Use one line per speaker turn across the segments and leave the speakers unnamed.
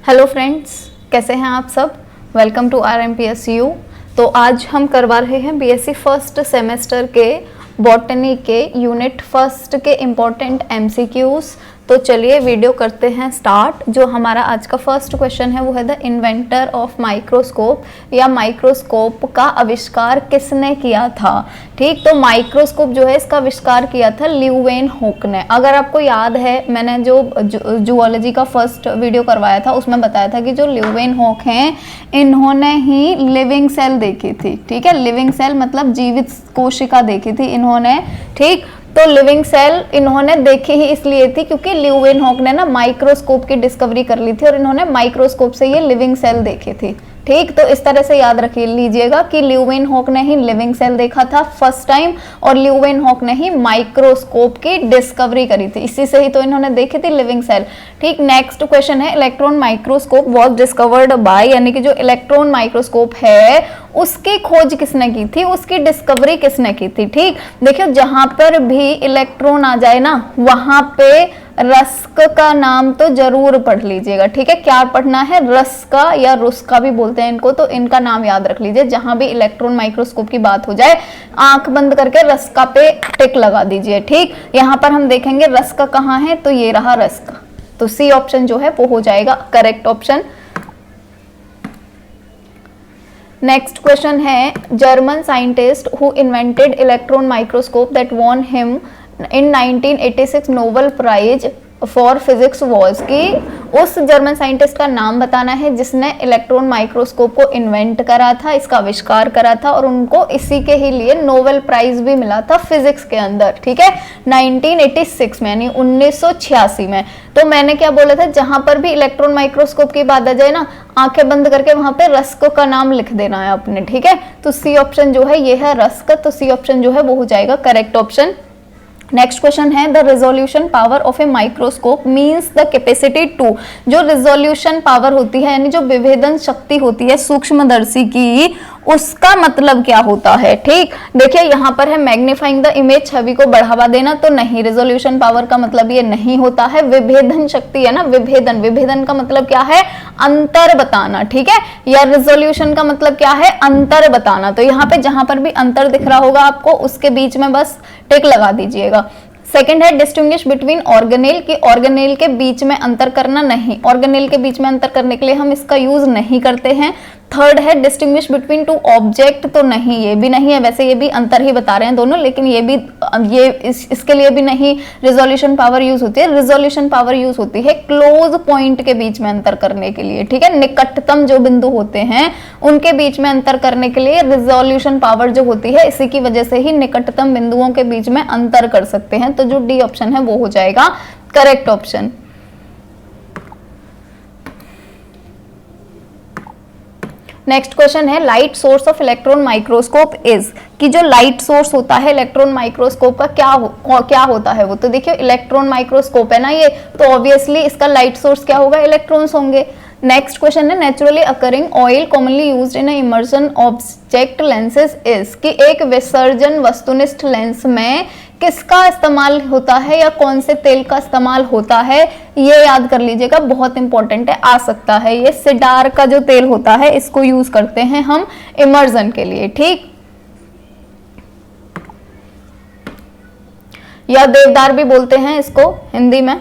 Hello friends, कैसे हैं आप सब। Welcome to RMPSU। तो आज हम करवा रहे हैं बीएससी फर्स्ट सेमेस्टर के बॉटनी के यूनिट फर्स्ट के इम्पोर्टेंट MCQs। तो चलिए वीडियो करते हैं स्टार्ट। जो हमारा आज का फर्स्ट क्वेश्चन है वो है द इन्वेंटर ऑफ माइक्रोस्कोप या माइक्रोस्कोप का आविष्कार किसने किया था। ठीक, तो माइक्रोस्कोप जो है इसका आविष्कार किया था ल्यूवेनहोक ने। अगर आपको याद है, मैंने जो जूलॉजी का फर्स्ट वीडियो करवाया था उसमें बताया था कि जो ल्यूवेनहोक हैं इन्होंने ही लिविंग सेल देखी थी। ठीक है, लिविंग सेल मतलब जीवित कोशिका देखी थी इन्होंने। ठीक, तो लिविंग सेल इन्होंने देखी ही इसलिए थी क्योंकि ल्यूवेनहोक ने ना माइक्रोस्कोप की डिस्कवरी कर ली थी और इन्होंने माइक्रोस्कोप से ये लिविंग सेल देखी थी। ठीक, तो इस तरह से याद रख लीजिएगा कि ल्यूवेनहोक ने ही लिविंग सेल देखा था फर्स्ट टाइम और ल्यूवेनहोक ने ही माइक्रोस्कोप की डिस्कवरी करी थी, इसी से ही तो इन्होंने देखी थी लिविंग सेल। ठीक, नेक्स्ट क्वेश्चन है electron microscope was discovered by, यानी कि जो इलेक्ट्रॉन माइक्रोस्कोप है उसकी खोज किसने की थी, उसकी डिस्कवरी किसने की थी। ठीक, देखियो जहां पर भी इलेक्ट्रॉन आ जाए ना वहां पे रस्क का नाम तो जरूर पढ़ लीजिएगा। ठीक है, क्या पढ़ना है, रस्का या रुस्का भी बोलते हैं इनको, तो इनका नाम याद रख लीजिए। जहां भी इलेक्ट्रॉन माइक्रोस्कोप की बात हो जाए आंख बंद करके रस्का पे टिक लगा दीजिए। ठीक, यहां पर हम देखेंगे रस्का कहाँ है, तो ये रहा रस्का, तो सी ऑप्शन जो है वो हो जाएगा करेक्ट ऑप्शन। नेक्स्ट क्वेश्चन है German scientist who invented electron microscope that won him in 1986 Nobel prize for physics was, की उस जर्मन साइंटिस्ट का नाम बताना है जिसने इलेक्ट्रॉन माइक्रोस्कोप को इन्वेंट करा था, इसका आविष्कार करा था और उनको इसी के ही लिए नोबेल प्राइज भी मिला था फिजिक्स के अंदर। ठीक है, 1986 में यानी 1986 में। तो मैंने क्या बोला था, जहां पर भी इलेक्ट्रॉन माइक्रोस्कोप की बात आ जाए ना आंखें बंद करके वहां पे रस्क का नाम लिख देना है आपने। ठीक है, तो सी ऑप्शन जो है ये है रस्क, तो सी ऑप्शन जो है वो हो जाएगा करेक्ट ऑप्शन। नेक्स्ट क्वेश्चन है the resolution power of a microscope means the capacity to, जो रिजोल्यूशन पावर होती है यानी जो विभेदन शक्ति होती है सूक्ष्मदर्शी की, उसका मतलब क्या होता है। ठीक, देखिए यहाँ पर है मैग्नीफाइंग द इमेज, छवि को बढ़ावा देना, तो नहीं, रिजोल्यूशन पावर का मतलब ये नहीं होता है। विभेदन शक्ति है ना, विभेदन, विभेदन का मतलब क्या है, अंतर बताना। ठीक है, या रिजोल्यूशन का मतलब क्या है, अंतर बताना। तो यहाँ पे जहां पर भी अंतर दिख रहा होगा आपको उसके बीच में बस टिक लगा दीजिएगा। सेकंड है डिस्टिंग्विश बिटवीन ऑर्गेनेल, की ऑर्गेनेल के बीच में अंतर करना, नहीं, ऑर्गेनेल के बीच में अंतर करने के लिए हम इसका यूज नहीं करते हैं। थर्ड है डिस्टिंग्विश बिटवीन टू ऑब्जेक्ट, तो नहीं, ये भी नहीं है, वैसे ये भी अंतर ही बता रहे हैं दोनों, लेकिन ये भी इसके लिए भी नहीं रिजोल्यूशन पावर यूज होती है। रिजोल्यूशन पावर यूज होती है क्लोज पॉइंट के बीच में अंतर करने के लिए। ठीक है, निकटतम जो बिंदु होते हैं उनके बीच में अंतर करने के लिए रिजोल्यूशन पावर जो होती है, इसी की वजह से ही निकटतम बिंदुओं के बीच में अंतर कर सकते हैं। तो जो डी ऑप्शन है वो हो जाएगा करेक्ट ऑप्शन। नेक्स्ट क्वेश्चन है light source of electron microscope is, कि जो लाइट सोर्स होता है इलेक्ट्रॉन माइक्रोस्कोप का क्या होता है वो। तो देखिए इलेक्ट्रॉन माइक्रोस्कोप है ना ये, तो ऑब्वियसली इसका लाइट सोर्स क्या होगा, इलेक्ट्रॉन्स होंगे। नेक्स्ट क्वेश्चन है naturally occurring oil commonly used in immersion object lenses is, कि एक विसर्जन वस्तुनिष्ठ लेंस में किसका इस्तेमाल होता है या कौन से तेल का इस्तेमाल होता है, ये याद कर लीजिएगा, बहुत इंपॉर्टेंट है, आ सकता है। ये सिडार का जो तेल होता है इसको यूज करते हैं हम इमर्जन के लिए। ठीक, या देवदार भी बोलते हैं इसको हिंदी में।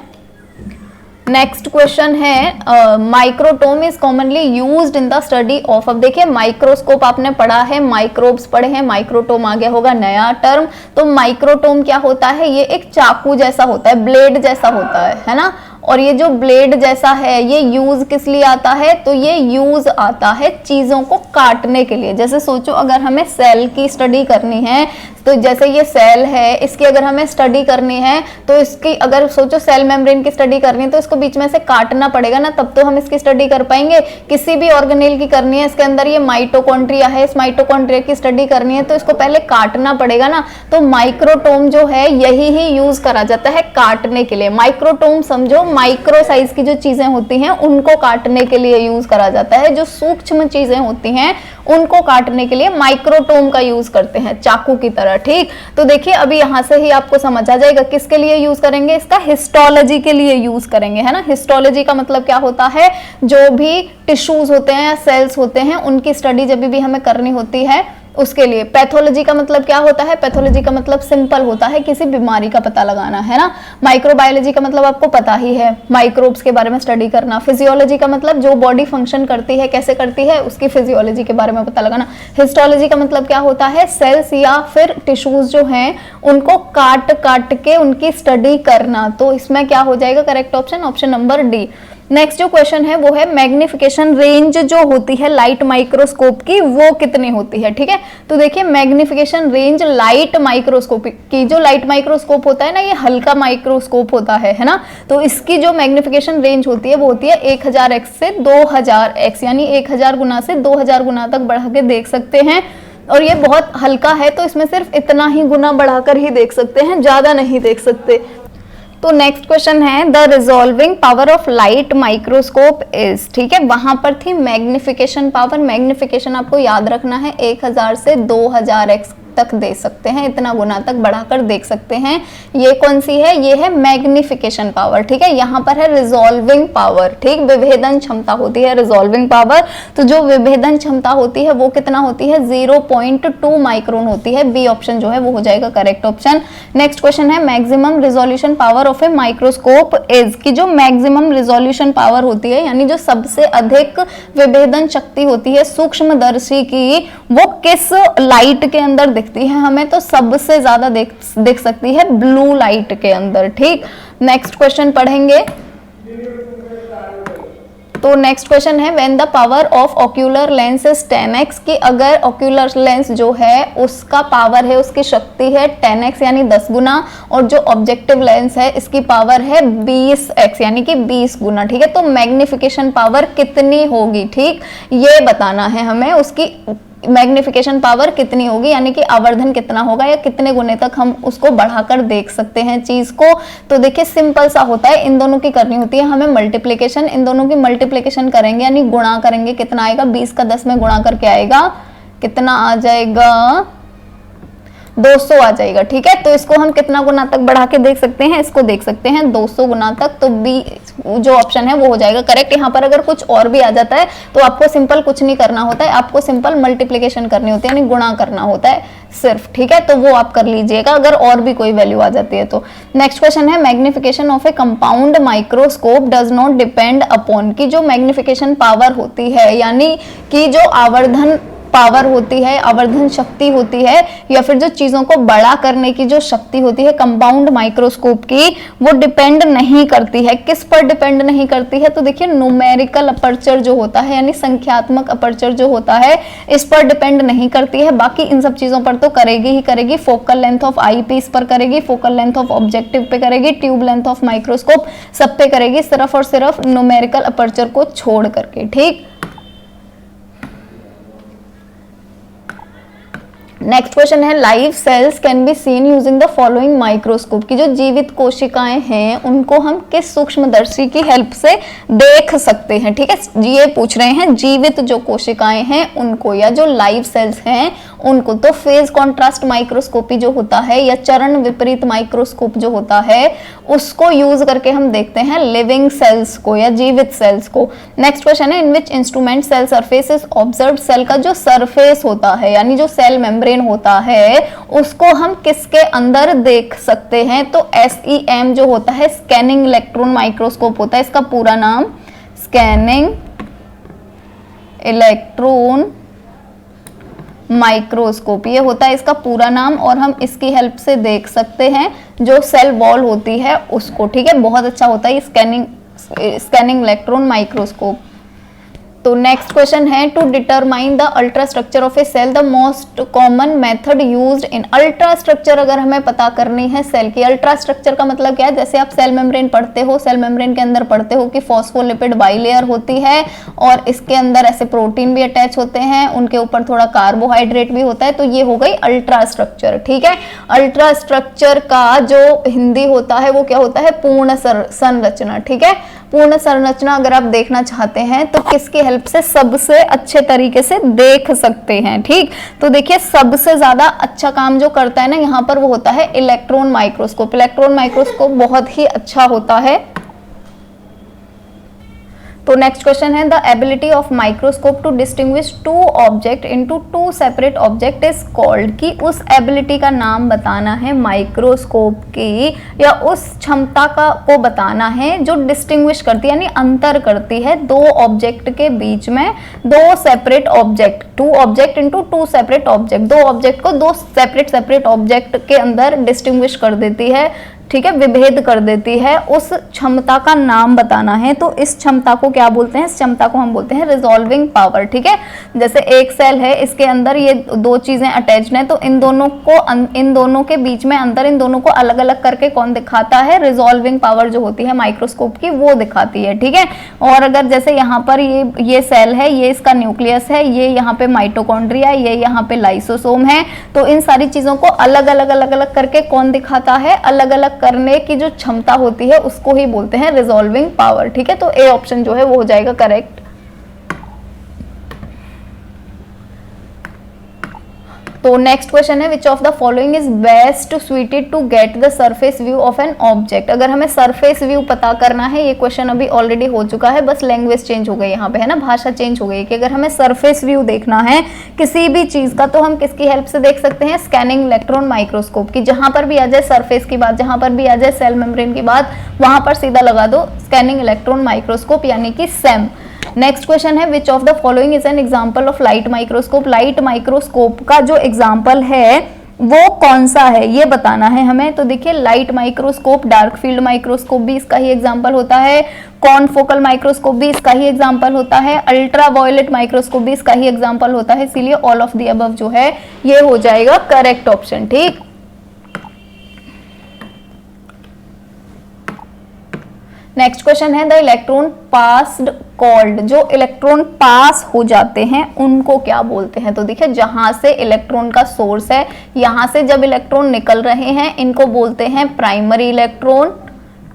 नेक्स्ट क्वेश्चन है microtome is commonly used in the study of, अब देखिए माइक्रोस्कोप आपने पढ़ा है, माइक्रोब्स पढ़े हैं, माइक्रोटोम आ गया होगा नया टर्म। तो माइक्रोटोम क्या होता है, ये एक चाकू जैसा होता है, ब्लेड जैसा होता है ना। और ये जो ब्लेड जैसा है ये यूज किस लिए आता है, तो ये यूज आता है चीजों को काटने के लिए। जैसे सोचो अगर हमें सेल की स्टडी करनी है, तो जैसे ये सेल है इसकी अगर हमें स्टडी करनी है तो इसकी अगर सोचो सेल मेम्ब्रेन की स्टडी करनी है तो इसको बीच में से काटना पड़ेगा ना, तब तो हम इसकी स्टडी कर पाएंगे। किसी भी ऑर्गेनेल की करनी है, इसके अंदर ये माइटोकॉन्ड्रिया है, इस माइटोकॉन्ड्रिया की स्टडी करनी है तो इसको पहले काटना पड़ेगा ना। तो माइक्रोटोम जो है यही ही यूज करा जाता है काटने के लिए। माइक्रोटोम समझो माइक्रो साइज की जो चीजें होती हैं उनको काटने के लिए यूज करा जाता है। जो सूक्ष्म चीजें होती हैं उनको काटने के लिए माइक्रोटोम का यूज करते हैं, चाकू की तरह। ठीक, तो देखिए अभी यहां से ही आपको समझ आ जाएगा किसके लिए यूज करेंगे, इसका हिस्टोलॉजी के लिए यूज करेंगे, है ना। हिस्टोलॉजी का मतलब क्या होता है, जो भी टिश्यूज होते हैं या सेल्स होते हैं उनकी स्टडी जब भी हमें करनी होती है उसके लिए। पैथोलॉजी का मतलब क्या होता है, पैथोलॉजी का मतलब सिंपल होता है किसी बीमारी का पता लगाना, है ना। माइक्रोबायोलॉजी का मतलब आपको पता ही है, माइक्रोब्स के बारे में स्टडी करना। फिजियोलॉजी का मतलब जो बॉडी फंक्शन करती है, कैसे करती है, उसकी फिजियोलॉजी के बारे में पता लगाना। हिस्टोलॉजी का मतलब क्या होता है, सेल्स या फिर टिश्यूज जो हैं उनको काट काट के उनकी स्टडी करना। तो इसमें क्या हो जाएगा correct option, option number D. Next जो क्वेश्चन है वो है मैग्निफिकेशन रेंज जो होती है लाइट माइक्रोस्कोप की वो कितनी होती है। ठीक है, तो देखिए मैग्निफिकेशन रेंज लाइट माइक्रोस्कोप की, जो लाइट माइक्रोस्कोप होता है ना ये हल्का माइक्रोस्कोप होता है ना। तो इसकी जो मैग्निफिकेशन रेंज होती है वो होती है 1000x से 2000x, यानी 1000 गुना से 2000 गुना तक बढ़ा के देख सकते हैं। और ये बहुत हल्का है तो इसमें सिर्फ इतना ही गुना बढ़ाकर ही देख सकते हैं, ज्यादा नहीं देख सकते। तो नेक्स्ट क्वेश्चन है the resolving power of light microscope is. ठीक है, वहां पर थी मैग्निफिकेशन पावर। मैग्निफिकेशन आपको याद रखना है 1000 से 2000x तक दे सकते हैं, इतना गुना तक बढ़ाकर देख सकते हैं। ये कौन सी है, ये है मैग्निफिकेशन पावर। ठीक है, यहाँ पर है रिजॉल्विंग पावर। ठीक, विभेदन क्षमता होती है रिजॉल्विंग पावर। तो जो विभेदन क्षमता होती है वो कितना होती है, 0.2 माइक्रोन होती है। बी ऑप्शन जो है वो हो जाएगा करेक्ट ऑप्शन। नेक्स्ट क्वेश्चन है maximum resolution power of a microscope is, की जो मैक्सिमम रिजोल्यूशन पावर होती है यानी जो सबसे अधिक विभेदन शक्ति होती है सूक्ष्मदर्शी की, वो किस लाइट के अंदर दिखती है हमें, तो सबसे ज्यादा दिख सकती है ब्लू लाइट के अंदर। ठीक, नेक्स्ट क्वेश्चन पढ़ेंगे। तो नेक्स्ट क्वेश्चन है when the power of ocular lens is 10x, की अगर ऑक्यूलर लेंस जो है उसका पावर है, उसकी शक्ति है 10x यानी 10 गुना, और जो ऑब्जेक्टिव लेंस है इसकी पावर है 20x यानी कि 20 गुना। ठीक है, तो मैग्निफिकेशन पावर कितनी होगी, ठीक ये बताना है हमें, उसकी मैग्निफिकेशन पावर कितनी होगी यानी कि आवर्धन कितना होगा या कितने गुने तक हम उसको बढ़ाकर देख सकते हैं चीज को। तो देखिए सिंपल सा होता है, इन दोनों की करनी होती है हमें मल्टीप्लिकेशन। इन दोनों की मल्टीप्लिकेशन करेंगे यानी गुणा करेंगे, कितना आएगा 20 का 10 में गुणा करके आएगा, कितना आ जाएगा 200 आ जाएगा। ठीक है, तो इसको हम कितना गुना तक बढ़ा के देख सकते हैं, इसको देख सकते हैं 200 गुना तक। तो बी जो ऑप्शन है वो हो जाएगा करेक्ट। यहाँ पर अगर कुछ और भी आ जाता है तो आपको सिंपल कुछ नहीं करना होता है, आपको सिंपल मल्टीप्लिकेशन करनी होती है यानी गुणा करना होता है सिर्फ। ठीक है, तो वो आप कर लीजिएगा अगर और भी कोई वैल्यू आ जाती है तो। नेक्स्ट क्वेश्चन है magnification of A compound microscope does not depend upon, की जो मैग्निफिकेशन पावर होती है यानी कि जो आवर्धन पावर होती है, आवर्धन शक्ति होती है, या फिर जो चीजों को बड़ा करने की जो शक्ति होती है कंपाउंड माइक्रोस्कोप की, वो डिपेंड नहीं करती है। किस पर डिपेंड नहीं करती है, तो देखिए न्यूमेरिकल अपर्चर जो होता है यानी संख्यात्मक अपर्चर जो होता है इस पर डिपेंड नहीं करती है। बाकी इन सब चीजों पर तो करेगी ही करेगी। Focal length of eyepiece पर करेगी, फोकल लेंथ ऑफ ऑब्जेक्टिव पे करेगी, ट्यूब लेंथ ऑफ माइक्रोस्कोप सब पे करेगी, सिर्फ और सिर्फ न्यूमेरिकल अपर्चर को छोड़ करके। ठीक, नेक्स्ट क्वेश्चन है live cells can be seen using the following microscope, की जो जीवित कोशिकाएं हैं उनको हम किस सूक्ष्मदर्शी की हेल्प से देख सकते हैं। ठीक है, ये पूछ रहे हैं जीवित जो कोशिकाएं हैं उनको, या जो लाइव सेल्स हैं उनको। तो फेज कॉन्ट्रास्ट माइक्रोस्कोपी जो होता है या चरण विपरीत माइक्रोस्कोप जो होता है उसको यूज करके हम देखते हैं लिविंग सेल्स को या जीवित सेल्स को। नेक्स्ट क्वेश्चन है in which instrument cell surface is observe, cell का जो सरफेस होता है यानी जो सेल मेम्ब्रेन होता है उसको हम किसके अंदर देख सकते हैं, तो SEM जो होता है स्कैनिंग इलेक्ट्रॉन माइक्रोस्कोप होता है, इसका पूरा नाम स्कैनिंग इलेक्ट्रॉन माइक्रोस्कोप ये होता है इसका पूरा नाम, और हम इसकी हेल्प से देख सकते हैं जो सेल वॉल होती है उसको। ठीक है, बहुत अच्छा होता है स्कैनिंग इलेक्ट्रॉन माइक्रोस्कोप। तो नेक्स्ट क्वेश्चन है to determine the ultrastructure of a cell the most common method used in ultrastructure. अगर हमें पता करनी है सेल की अल्ट्रा स्ट्रक्चर का मतलब क्या है, जैसे आप सेल मेम्ब्रेन पढ़ते हो, सेल मेम्ब्रेन के अंदर पढ़ते हो कि फॉस्फोलिपिड बाइलेयर होती है और इसके अंदर ऐसे प्रोटीन भी अटैच होते हैं, उनके ऊपर थोड़ा कार्बोहाइड्रेट भी होता है, तो ये हो गई अल्ट्रा स्ट्रक्चर। ठीक है, अल्ट्रा स्ट्रक्चर का जो हिंदी होता है वो क्या होता है, पूर्ण संरचना। ठीक है, पूर्ण संरचना अगर आप देखना चाहते हैं तो किसकी हेल्प से सबसे अच्छे तरीके से देख सकते हैं। ठीक, तो देखिए सबसे ज्यादा अच्छा काम जो करता है ना यहाँ पर वो होता है इलेक्ट्रॉन माइक्रोस्कोप। इलेक्ट्रॉन माइक्रोस्कोप बहुत ही अच्छा होता है। तो नेक्स्ट क्वेश्चन है the ability of microscope to distinguish two object into two separate object is called, कि उस एबिलिटी का नाम बताना है माइक्रोस्कोप की, या उस क्षमता का को बताना है जो डिस्टिंग्विश करती है यानी अंतर करती है दो ऑब्जेक्ट के बीच में, दो separate object, two object into two separate object, दो ऑब्जेक्ट को दो सेपरेट ऑब्जेक्ट के अंदर डिस्टिंग्विश कर देती है। ठीक है, विभेद कर देती है, उस क्षमता का नाम बताना है। तो इस क्षमता को क्या बोलते हैं, इस क्षमता को हम बोलते हैं रिजॉल्विंग पावर। ठीक है, जैसे एक सेल है, इसके अंदर ये दो चीजें अटैच्ड हैं, तो इन दोनों के बीच में अंतर, इन दोनों को अलग अलग करके कौन दिखाता है, रिजॉल्विंग पावर जो होती है माइक्रोस्कोप की वो दिखाती है। ठीक है, और अगर जैसे यहाँ पर ये सेल है, ये इसका न्यूक्लियस है, ये यहाँ पे माइटोकॉन्ड्रिया, ये यहाँ पे लाइसोसोम है, तो इन सारी चीजों को अलग अलग करके कौन दिखाता है, अलग अलग करने की जो क्षमता होती है उसको ही बोलते हैं रिजॉल्विंग पावर। ठीक है, तो ए ऑप्शन जो है वो हो जाएगा करेक्ट। तो नेक्स्ट क्वेश्चन है which of the following is best suited to get the surface view of an object. अगर हमें सरफेस व्यू पता करना है, ये क्वेश्चन अभी ऑलरेडी हो चुका है, बस लैंग्वेज चेंज हो गई यहाँ पे है ना, भाषा चेंज हो गई, कि अगर हमें सरफेस व्यू देखना है किसी भी चीज का तो हम किसकी हेल्प से देख सकते हैं, स्कैनिंग इलेक्ट्रॉन माइक्रोस्कोप की। जहां पर भी आ जाए सरफेस की बात, जहां पर भी आ जाए सेल मेम्ब्रेन की बात, वहां पर सीधा लगा दो स्कैनिंग इलेक्ट्रॉन माइक्रोस्कोप यानी कि सैम। नेक्स्ट क्वेश्चन है which of the following is an example of light microscope. Light microscope का जो एग्जांपल है वो कौन सा है ये बताना है हमें। तो देखिए light microscope, dark field microscope भी इसका ही एग्जांपल होता है, कॉनफोकल माइक्रोस्कोप भी इसका ही एग्जांपल होता है, अल्ट्रा वायलेट माइक्रोस्कोप भी इसका ही एग्जांपल होता है, इसीलिए ऑल ऑफ द अबव जो है ये हो जाएगा करेक्ट ऑप्शन। ठीक, नेक्स्ट क्वेश्चन है द इलेक्ट्रॉन पास्ड कॉल्ड। जो इलेक्ट्रॉन पास हो जाते हैं उनको क्या बोलते हैं। तो देखिए जहां से इलेक्ट्रॉन का सोर्स है, यहां से जब इलेक्ट्रॉन निकल रहे हैं इनको बोलते हैं प्राइमरी इलेक्ट्रॉन।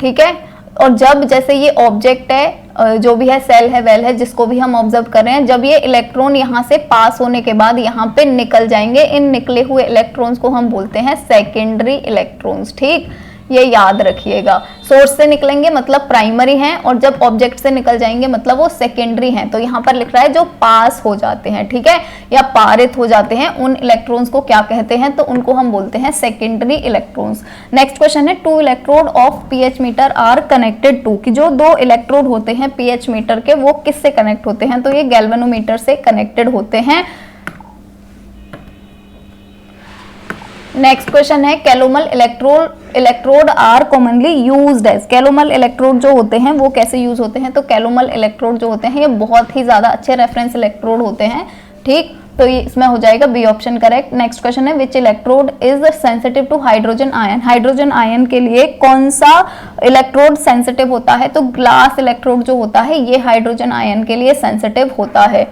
ठीक है, और जब जैसे ये ऑब्जेक्ट है, जो भी है सेल है, वेल है, जिसको भी हम ऑब्जर्व कर रहे हैं, जब ये इलेक्ट्रॉन यहाँ से पास होने के बाद यहाँ पे निकल जाएंगे, इन निकले हुए इलेक्ट्रॉन्स को हम बोलते हैं सेकेंडरी इलेक्ट्रॉन्स। ठीक, ये याद रखिएगा, सोर्स से निकलेंगे मतलब प्राइमरी हैं, और जब ऑब्जेक्ट से निकल जाएंगे मतलब वो सेकेंडरी हैं। तो यहाँ पर लिख रहा है जो पास हो जाते हैं, ठीक है, या पारित हो जाते हैं, उन इलेक्ट्रॉन्स को क्या कहते हैं, तो उनको हम बोलते हैं सेकेंडरी इलेक्ट्रॉन्स। नेक्स्ट क्वेश्चन है two electrode of pH meter are connected to, कि जो दो इलेक्ट्रोड होते हैं पीएच मीटर के वो किससे कनेक्ट होते हैं, तो ये गैल्वेनोमीटर से कनेक्टेड होते हैं। नेक्स्ट क्वेश्चन है calomel electrode are commonly used as. Calomel electrode जो होते हैं वो कैसे यूज होते हैं, तो कैलोमल इलेक्ट्रोड जो होते हैं ये बहुत ही ज्यादा अच्छे रेफरेंस इलेक्ट्रोड होते हैं। ठीक, तो ये इसमें हो जाएगा B option correct. Next question है which electrode is sensitive to hydrogen ion. Hydrogen ion के लिए कौन सा इलेक्ट्रोड सेंसिटिव होता है, तो ग्लास इलेक्ट्रोड जो होता है ये हाइड्रोजन आयन के लिए सेंसिटिव होता है।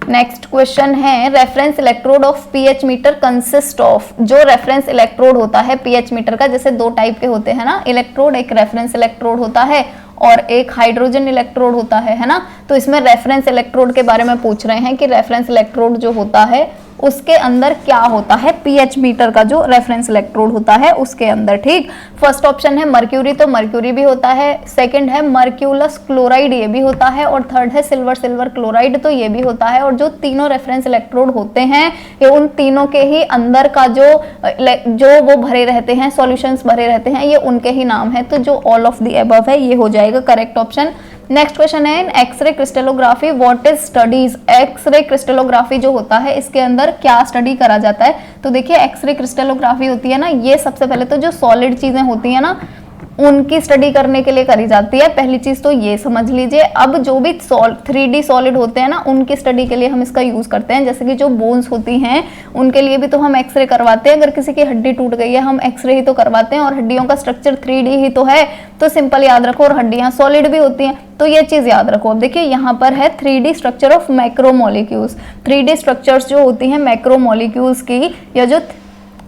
नेक्स्ट क्वेश्चन है reference electrode of pH metre consist of. जो रेफरेंस इलेक्ट्रोड होता है पीएच मीटर का, जैसे दो टाइप के होते हैं ना इलेक्ट्रोड, एक रेफरेंस इलेक्ट्रोड होता है और एक हाइड्रोजन इलेक्ट्रोड होता है ना। तो इसमें रेफरेंस इलेक्ट्रोड के बारे में पूछ रहे हैं कि रेफरेंस इलेक्ट्रोड जो होता है उसके अंदर क्या होता है, पीएच मीटर का जो रेफरेंस इलेक्ट्रोड होता है उसके अंदर। ठीक, फर्स्ट ऑप्शन है मर्क्यूरी, तो मर्क्यूरी भी होता है, सेकंड है मर्क्यूलस क्लोराइड ये भी होता है, और थर्ड है सिल्वर क्लोराइड तो ये भी होता है। और जो तीनों रेफरेंस इलेक्ट्रोड होते हैं ये उन तीनों के ही अंदर का जो वो भरे रहते हैं, सॉल्यूशंस भरे रहते हैं, ये उनके ही नाम है। तो जो ऑल ऑफ द अबव है ये हो जाएगा करेक्ट ऑप्शन। नेक्स्ट क्वेश्चन है in x-ray crystallography what is studies. X-ray crystallography जो होता है इसके अंदर क्या स्टडी करा जाता है, तो देखिए एक्सरे क्रिस्टलोग्राफी होती है ना, ये सबसे पहले तो जो सॉलिड चीजें होती है ना उनकी स्टडी करने के लिए करी जाती है। पहली चीज तो ये समझ लीजिए। अब जो भी 3D सॉलिड होते हैं ना, उनकी स्टडी के लिए हम इसका यूज करते हैं। जैसे कि जो बोन्स होती हैं उनके लिए भी तो हम एक्सरे करवाते हैं। अगर किसी की हड्डी टूट गई है हम एक्सरे ही तो करवाते हैं, और हड्डियों का स्ट्रक्चर 3D ही तो है, तो सिंपल याद रखो। और हड्डियां सॉलिड भी होती हैं, तो ये चीज याद रखो। अब देखिए यहाँ पर है 3D structure of macromolecules. 3D structures जो होती हैं मैक्रोमोलिक्यूल्स की, या जो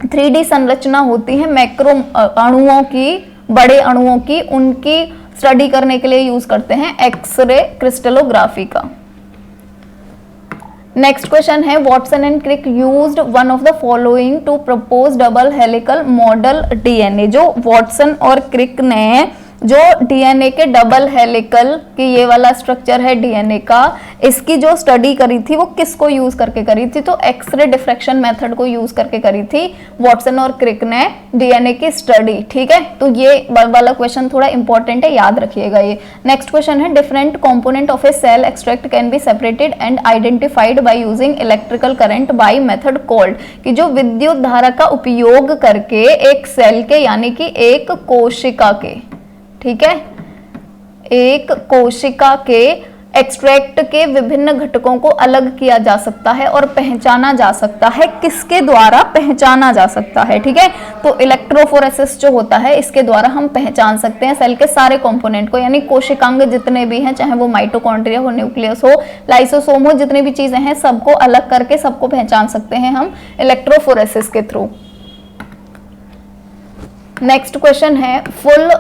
3D संरचना होती है मैक्रो अणुओं की, बड़े अणुओं की, उनकी स्टडी करने के लिए यूज करते हैं एक्सरे क्रिस्टलोग्राफी का। नेक्स्ट क्वेश्चन है Watson and Crick used one of the following to propose double helical model DNA. जो वॉटसन और क्रिक ने जो डीएनए के डबल हेलिकल की ये वाला स्ट्रक्चर है डीएनए का, इसकी जो स्टडी करी थी वो किसको यूज करके करी थी? तो एक्सरे डिफ्रैक्शन मेथड को यूज करके करी थी वॉटसन और क्रिक ने डीएनए की स्टडी। ठीक है, तो ये वाला क्वेश्चन थोड़ा इंपॉर्टेंट है, याद रखिएगा ये। नेक्स्ट क्वेश्चन है different component of a cell extract can be separated and identified by using electrical current by method called. कि जो विद्युत धारा का उपयोग करके एक सेल के, यानी कि एक कोशिका के, ठीक है, एक कोशिका के एक्सट्रैक्ट के विभिन्न घटकों को अलग किया जा सकता है और पहचाना जा सकता है। किसके द्वारा पहचाना जा सकता है? ठीक है, तो इलेक्ट्रोफोरेसिस जो होता है इसके द्वारा हम पहचान सकते हैं सेल के सारे कंपोनेंट को, यानी कोशिकांग जितने भी हैं, चाहे वो माइटोकॉन्ड्रिया हो, न्यूक्लियस हो, लाइसोसोम हो, जितनी भी चीजें हैं सबको अलग करके सबको पहचान सकते हैं हम इलेक्ट्रोफोरेसिस के थ्रू। नेक्स्ट क्वेश्चन है full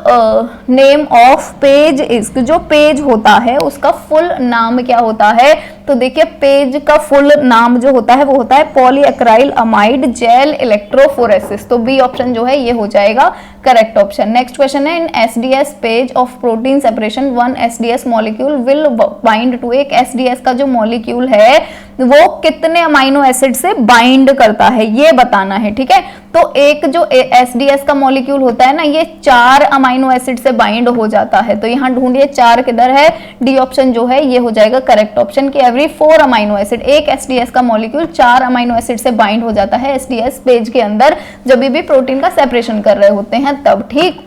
name of page is. जो पेज होता है उसका फुल नाम क्या होता है? तो देखिए पेज का फुल नाम जो होता है वो होता है पॉलीएक्राइल अमाइड जेल इलेक्ट्रोफोरेसिस। तो बी ऑप्शन जो है ये हो जाएगा करेक्ट ऑप्शन। नेक्स्ट क्वेश्चन है in SDS PAGE of protein separation one SDS molecule will bind to. एक एसडीएस का जो मॉलिक्यूल है वो कितने अमाइनो एसिड से बाइंड करता है ये बताना है। ठीक है, तो एक जो एसडीएस का मॉलिक्यूल होता है ना, ये 4 अमाइनो एसिड से बाइंड हो जाता है। तो यहाँ ढूंढिए 4 किधर है? डी ऑप्शन जो है ये हो जाएगा करेक्ट ऑप्शन की एवरी 4 अमाइनो एसिड। एक एसडीएस का मॉलिक्यूल 4 अमाइनो एसिड से बाइंड हो जाता है एसडीएस पेज के अंदर, जब भी प्रोटीन का सेपरेशन कर रहे होते हैं तब। ठीक,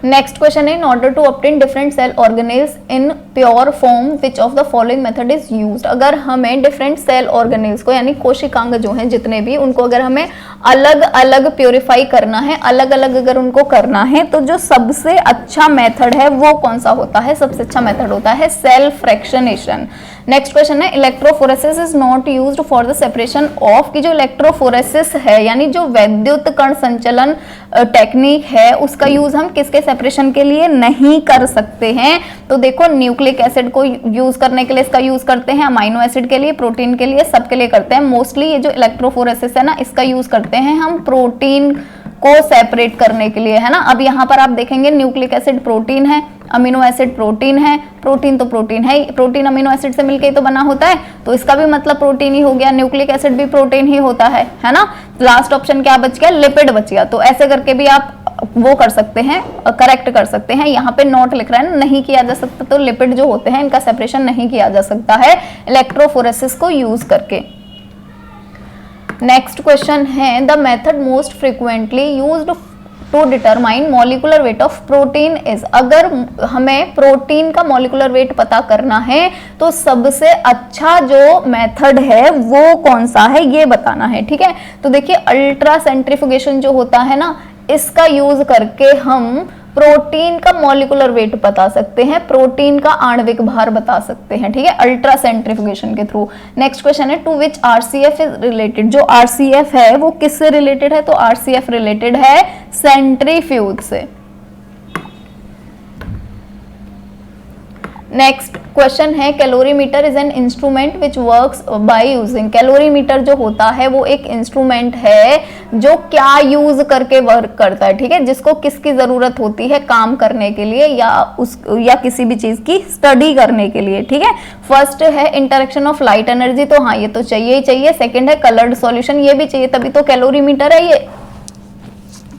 नेक्स्ट क्वेश्चन है in order to obtain different cell organelles in pure form which of the following method is used. अगर हमें डिफरेंट सेल ऑर्गेनेल्स को, यानी कोशिकांग जो हैं जितने भी, उनको अगर हमें अलग अलग प्योरीफाई करना है, अलग अलग अगर उनको करना है, तो जो सबसे अच्छा मेथड है वो कौन सा होता है? सबसे अच्छा मेथड होता है सेल फ्रैक्शनेशन। नेक्स्ट क्वेश्चन है electrophoresis is not used for the separation of. की जो इलेक्ट्रोफोरेसिस है यानी जो वैद्युत कण संचलन टेक्निक है उसका यूज हम किसके सेपरेशन के लिए नहीं कर सकते हैं? तो देखो न्यूक्लिक एसिड को यूज करने के लिए इसका यूज करते हैं, अमाइनो एसिड के लिए, प्रोटीन के लिए, सबके लिए करते हैं। मोस्टली ये जो इलेक्ट्रोफोरेसिस है ना इसका यूज करते हैं हम प्रोटीन को सेपरेट करने के लिए, है ना। अब यहाँ पर आप देखेंगे न्यूक्लिक एसिड प्रोटीन है, अमीनो एसिड प्रोटीन है, प्रोटीन तो प्रोटीन है, प्रोटीन अमीनो एसिड से मिलके तो बना होता है, तो इसका भी मतलब प्रोटीन ही हो गया। न्यूक्लिक एसिड भी प्रोटीन ही होता है ना। लास्ट ऑप्शन क्या बच गया? लिपिड बच गया। तो ऐसे करके भी आप वो कर सकते हैं, करेक्ट कर सकते हैं। यहाँ पे नोट लिख रहा है ना, नहीं किया जा सकता, तो लिपिड जो होते हैं इनका सेपरेशन नहीं किया जा सकता है इलेक्ट्रोफोरेसिस को यूज करके। नेक्स्ट क्वेश्चन है the method most frequently used to determine molecular weight of protein is. अगर हमें प्रोटीन का मॉलिकुलर वेट पता करना है तो सबसे अच्छा जो मेथड है वो कौन सा है ये बताना है। ठीक है, तो देखिए अल्ट्रा सेंट्रीफ्यूगेशन जो होता है ना, इसका यूज करके हम प्रोटीन का मॉलिकुलर वेट बता सकते हैं, प्रोटीन का आणविक भार बता सकते हैं। ठीक है, अल्ट्रा सेंट्रीफ्यूगेशन के थ्रू। नेक्स्ट क्वेश्चन है to which RCF is related. जो आरसीएफ है वो किससे रिलेटेड है? तो आरसीएफ रिलेटेड है सेंट्रीफ्यूज से। नेक्स्ट क्वेश्चन है calorimeter is an instrument which works by using. Calorimeter जो होता है वो एक इंस्ट्रूमेंट है जो क्या यूज करके वर्क करता है। ठीक है, जिसको किसकी जरूरत होती है काम करने के लिए या किसी भी चीज की स्टडी करने के लिए। ठीक है, फर्स्ट है इंटरेक्शन ऑफ लाइट एनर्जी, तो हाँ ये तो चाहिए ही चाहिए। सेकंड है कलर्ड सॉल्यूशन, ये भी चाहिए, तभी तो कैलोरीमीटर है ये।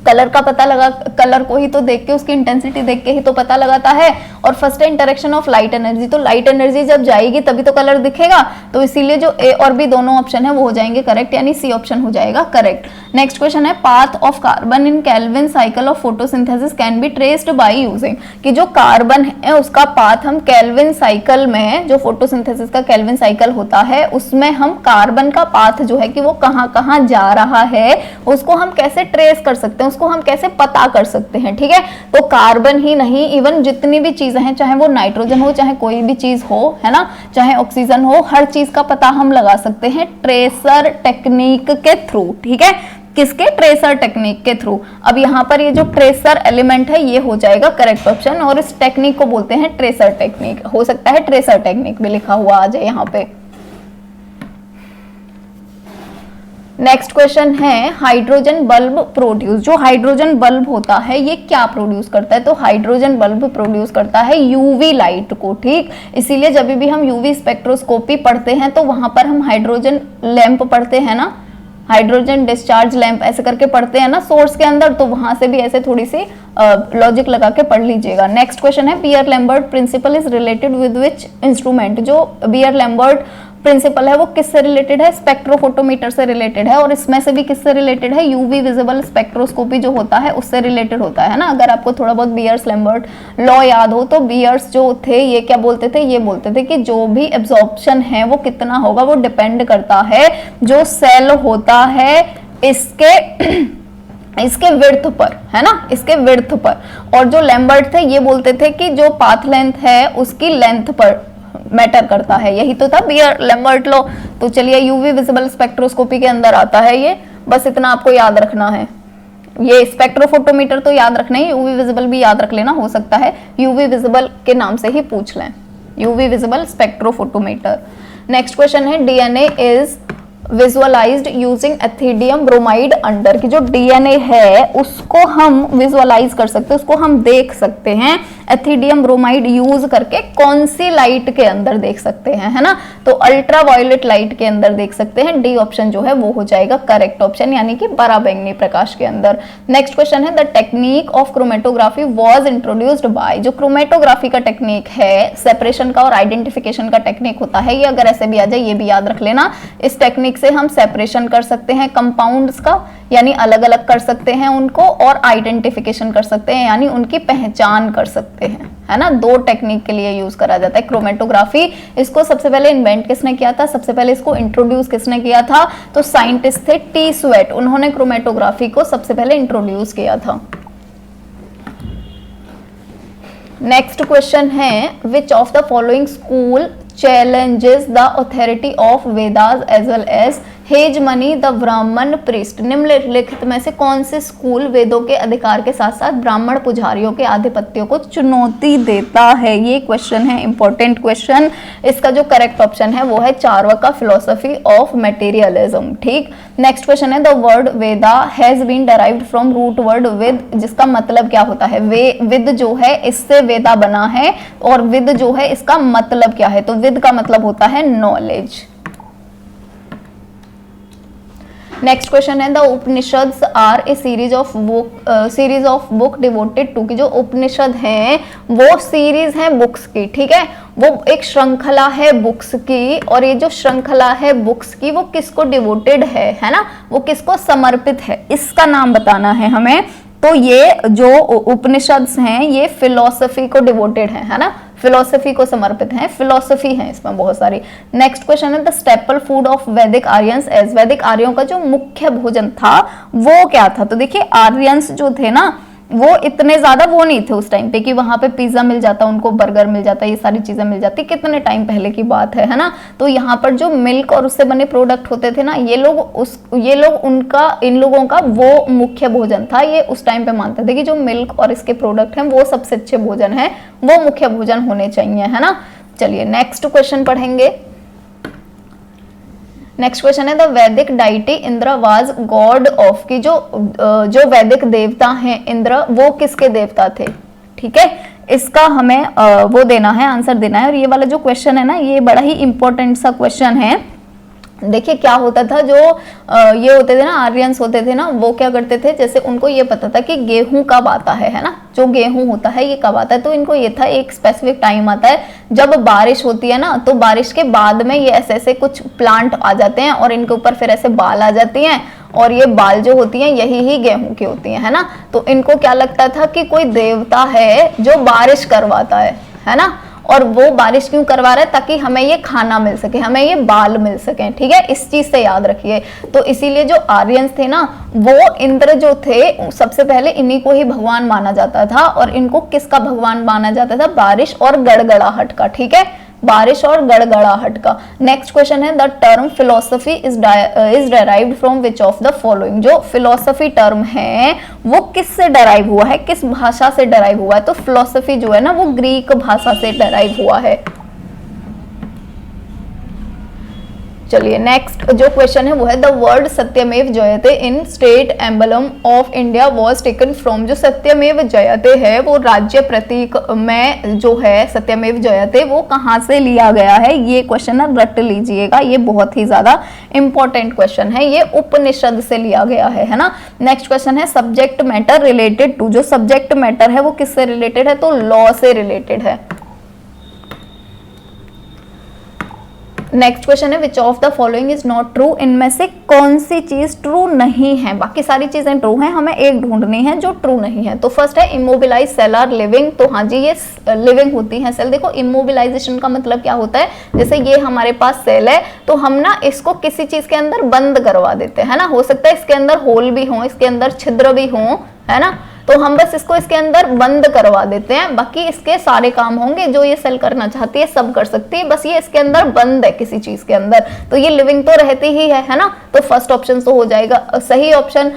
कलर का पता लगा, कलर को ही तो देख के, उसकी इंटेंसिटी देख के ही तो पता लगाता है। और फर्स्ट है इंटरेक्शन ऑफ लाइट एनर्जी, तो लाइट एनर्जी जब जाएगी तभी तो कलर दिखेगा, तो इसीलिए जो ए और बी दोनों ऑप्शन है वो हो जाएंगे करेक्ट, यानी सी ऑप्शन हो जाएगा करेक्ट। नेक्स्ट क्वेश्चन है path of carbon in Calvin cycle of photosynthesis can be traced by using, कि जो कार्बन है उसका पाथ हम केल्विन साइकिल में, जो फोटोसिंथेसिस का केल्विन साइकिल होता है उसमें हम कार्बन का पाथ जो है कि वो कहां कहां जा रहा है उसको हम कैसे ट्रेस कर सकते हैं, उसको हम कैसे पता कर सकते हैं। ठीक है, तो कार्बन ही नहीं, इवन जितनी भी चीजें हैं, चाहे वो नाइट्रोजन हो, चाहे कोई भी चीज हो, है ना, चाहे ऑक्सीजन हो, हर चीज का पता हम लगा सकते हैं ट्रेसर टेक्निक के थ्रू। ठीक है, किसके? ट्रेसर टेक्निक के थ्रू। अब यहाँ पर ये जो ट्रेसर एलिमेंट है ये हो जाएगा करेक्ट ऑप्शन, और इस टेक्निक को बोलते हैं ट्रेसर टेक्निक। हो सकता है ट्रेसर टेक्निक भी लिखा हुआ आ जाए यहाँ पे। नेक्स्ट क्वेश्चन है हाइड्रोजन बल्ब प्रोड्यूस, जो हाइड्रोजन बल्ब होता है ये क्या प्रोड्यूस करता है? तो हाइड्रोजन बल्ब प्रोड्यूस करता है यूवी लाइट को। ठीक, इसीलिए जब भी हम यूवी स्पेक्ट्रोस्कोपी पढ़ते हैं तो वहां पर हम हाइड्रोजन लैंप पढ़ते हैं ना, हाइड्रोजन डिस्चार्ज लैंप ऐसे करके पढ़ते हैं ना सोर्स के अंदर, तो वहां से भी ऐसे थोड़ी सी लॉजिक लगा के पढ़ लीजिएगा। नेक्स्ट क्वेश्चन है Beer Lambert principle is related with which instrument, जो बियर लैम्बर्ट प्रिंसिपल है वो किससे रिलेटेड है? स्पेक्ट्रोफोटोमीटर से रिलेटेड है, और इसमें से भी किससे रिलेटेड है? यूवी विजिबल स्पेक्ट्रोस्कोपी जो होता है उससे रिलेटेड होता है ना। अगर आपको थोड़ा बहुत बियर्स लैम्बर्ट लॉ याद हो तो बियर्स जो थे ये क्या बोलते थे? ये बोलते थे कि जो भी एब्जॉर्प्शन है वो कितना होगा वो डिपेंड करता है जो सेल होता है इसके विड्थ पर, है ना, इसके विड्थ पर। और जो लैम्बर्ट थे ये बोलते थे कि जो पाथ लेंथ है उसकी लेंथ पर मैटर करता है। यही तो था बियर लैम्बर्ट लॉ। तो चलिए यूवी विजिबल स्पेक्ट्रोस्कोपी के अंदर आता है ये, बस इतना आपको याद रखना है। ये स्पेक्ट्रोफोटोमीटर तो याद रखना है, यूवी विजिबल भी याद रख लेना, हो सकता है यूवी विजिबल के नाम से ही पूछ लें, UV visible spectrophotometer. Next question है DNA is visualized using ethidium bromide under, की जो डीएनए है उसको हम विजुअलाइज कर सकते हैं, उसको हम देख सकते हैं एथिडियम ब्रोमाइड यूज करके। कौन सी लाइट के अंदर देख सकते हैं, है ना, तो अल्ट्रा वायलेट लाइट के अंदर देख सकते हैं। डी ऑप्शन जो है वो हो जाएगा करेक्ट ऑप्शन, यानी कि पराबैंगनी प्रकाश के अंदर। नेक्स्ट क्वेश्चन है the technique of chromatography was introduced by, जो क्रोमेटोग्राफी का टेक्निक है सेपरेशन का और आइडेंटिफिकेशन का टेक्निक होता है, ये अगर ऐसे भी आ जाए ये भी याद रख लेना। इस टेक्निक से हम सेपरेशन कर सकते हैं कंपाउंड्स का, यानी अलग अलग कर सकते हैं उनको, और आइडेंटिफिकेशन कर सकते हैं यानी उनकी पहचान कर सकते हैं, है ना। दो टेक्निक के लिए यूज करा जाता है क्रोमेटोग्राफी। इसको सबसे पहले इन्वेंट किसने किया था? सबसे पहले इसको इंट्रोड्यूस किसने किया था? तो साइंटिस्ट थे टी स्वेट, उन्होंने क्रोमेटोग्राफी को सबसे पहले इंट्रोड्यूस किया था। नेक्स्ट क्वेश्चन है which of the following school challenges the authority of Vedas as well as hegemony the ब्राह्मण प्रिस्ट, निम्नलिखित में से कौन से स्कूल वेदों के अधिकार के साथ साथ ब्राह्मण पुजारियों के आधिपत्य को चुनौती देता है? ये क्वेश्चन है इंपॉर्टेंट क्वेश्चन। इसका जो करेक्ट ऑप्शन है वो है चार्वाका फिलोसफी ऑफ मटेरियलिज्म। ठीक, नेक्स्ट क्वेश्चन है the word Veda has been derived from root word vid, जिसका मतलब क्या होता है? विद जो है इससे वेदा बना है, और विद जो है इसका मतलब क्या है? तो विद का मतलब होता है नॉलेज। नेक्स्ट क्वेश्चन है the Upanishads are a series of book devoted to, की जो उपनिषद हैं वो सीरीज है बुक्स की। ठीक है, वो एक श्रृंखला है बुक्स की, और ये जो श्रृंखला है बुक्स की वो किसको डिवोटेड है ना, वो किसको समर्पित है, इसका नाम बताना है हमें। तो ये जो उपनिषद्स हैं ये फिलॉसफी को डिवोटेड है ना, फिलॉसफी को समर्पित हैं, फिलॉसफी है इसमें बहुत सारी। नेक्स्ट क्वेश्चन है द स्टेपल फूड ऑफ वैदिक आर्यंस एज, वैदिक आर्यों का जो मुख्य भोजन था वो क्या था? तो देखिए आर्यंस जो थे ना वो इतने ज्यादा वो नहीं थे उस टाइम पे कि वहां पे पिज्जा मिल जाता, उनको बर्गर मिल जाता, ये सारी चीजें मिल जाती, कितने टाइम पहले की बात है ना। तो यहाँ पर जो मिल्क और उससे बने प्रोडक्ट होते थे ना, ये लोग उनका, इन लोगों का वो मुख्य भोजन था। ये उस टाइम पे मानते थे कि जो मिल्क और इसके प्रोडक्ट हैं वो सबसे अच्छे भोजन है, वो मुख्य भोजन होने चाहिए, है ना। चलिए नेक्स्ट क्वेश्चन पढ़ेंगे। नेक्स्ट क्वेश्चन है द वैदिक deity Indra was God of, की जो वैदिक देवता हैं इंद्र वो किसके देवता थे? ठीक है, इसका हमें वो देना है, आंसर देना है। और ये वाला जो क्वेश्चन है ना ये बड़ा ही इंपॉर्टेंट सा क्वेश्चन है, देखिए क्या होता था, जो ये होते थे ना, आर्यंस होते थे ना, वो क्या करते थे, जैसे उनको ये पता था कि गेहूं कब आता है ना, जो गेहूं होता है ये कब आता है, तो इनको ये था एक स्पेसिफिक टाइम आता है जब बारिश होती है ना, तो बारिश के बाद में ये ऐसे ऐसे कुछ प्लांट आ जाते हैं और इनके ऊपर फिर ऐसे बाल आ जाती हैं, और ये बाल जो होती हैं यही ही गेहूं की होती हैं, है ना। तो इनको क्या लगता था कि कोई देवता है जो बारिश करवाता है ना, और वो बारिश क्यों करवा रहा है, ताकि हमें ये खाना मिल सके, हमें ये बाल मिल सके, ठीक है, इस चीज से याद रखिए। तो इसीलिए जो आर्यंस थे ना, वो इंद्र जो थे सबसे पहले इन्हीं को ही भगवान माना जाता था, और इनको किसका भगवान माना जाता था, बारिश और गड़गड़ाहट का, ठीक है, बारिश और गड़गड़ाहट का। नेक्स्ट क्वेश्चन है, the term philosophy is derived from which of the following, जो फिलोसफी टर्म है वो किससे डेराइव हुआ है, किस भाषा से डेराइव हुआ है, तो फिलोसफी जो है ना वो ग्रीक भाषा से डेराइव हुआ है। चलिए नेक्स्ट जो क्वेश्चन है वो है, द वर्ड सत्यमेव जयते इन state emblem of India was taken from, जो सत्यमेव जयते है वो राज्य प्रतीक में जो है सत्यमेव जयते वो कहाँ से लिया गया है, ये क्वेश्चन ना रट लीजिएगा, ये बहुत ही ज्यादा इंपॉर्टेंट क्वेश्चन है, ये उपनिषद से लिया गया है ना। नेक्स्ट क्वेश्चन है, सब्जेक्ट मैटर रिलेटेड टू, जो सब्जेक्ट मैटर है वो किससे रिलेटेड है, तो लॉ से रिलेटेड है। नेक्स्ट क्वेश्चन है, which of the following is not true, इनमें से कौन सी चीज ट्रू नहीं है, बाकी सारी चीजें ट्रू हैं, हमें एक ढूंढनी है जो ट्रू नहीं है। तो फर्स्ट है, इमोबिलाइज सेल आर लिविंग, तो हाँ जी ये लिविंग होती है सेल। देखो इमोबिलाइजेशन का मतलब क्या होता है, जैसे ये हमारे पास सेल है तो हम ना इसको किसी चीज के अंदर बंद करवा देते हैं ना, हो सकता है इसके अंदर होल भी हो, इसके अंदर छिद्र भी हो, है ना, तो हम बस इसको इसके अंदर बंद करवा देते हैं, बाकी इसके सारे काम होंगे जो ये सेल करना चाहती है सब कर सकती है, बस ये इसके अंदर बंद है किसी चीज के अंदर, तो ये लिविंग तो रहती ही है ना। तो फर्स्ट ऑप्शन तो हो जाएगा सही ऑप्शन।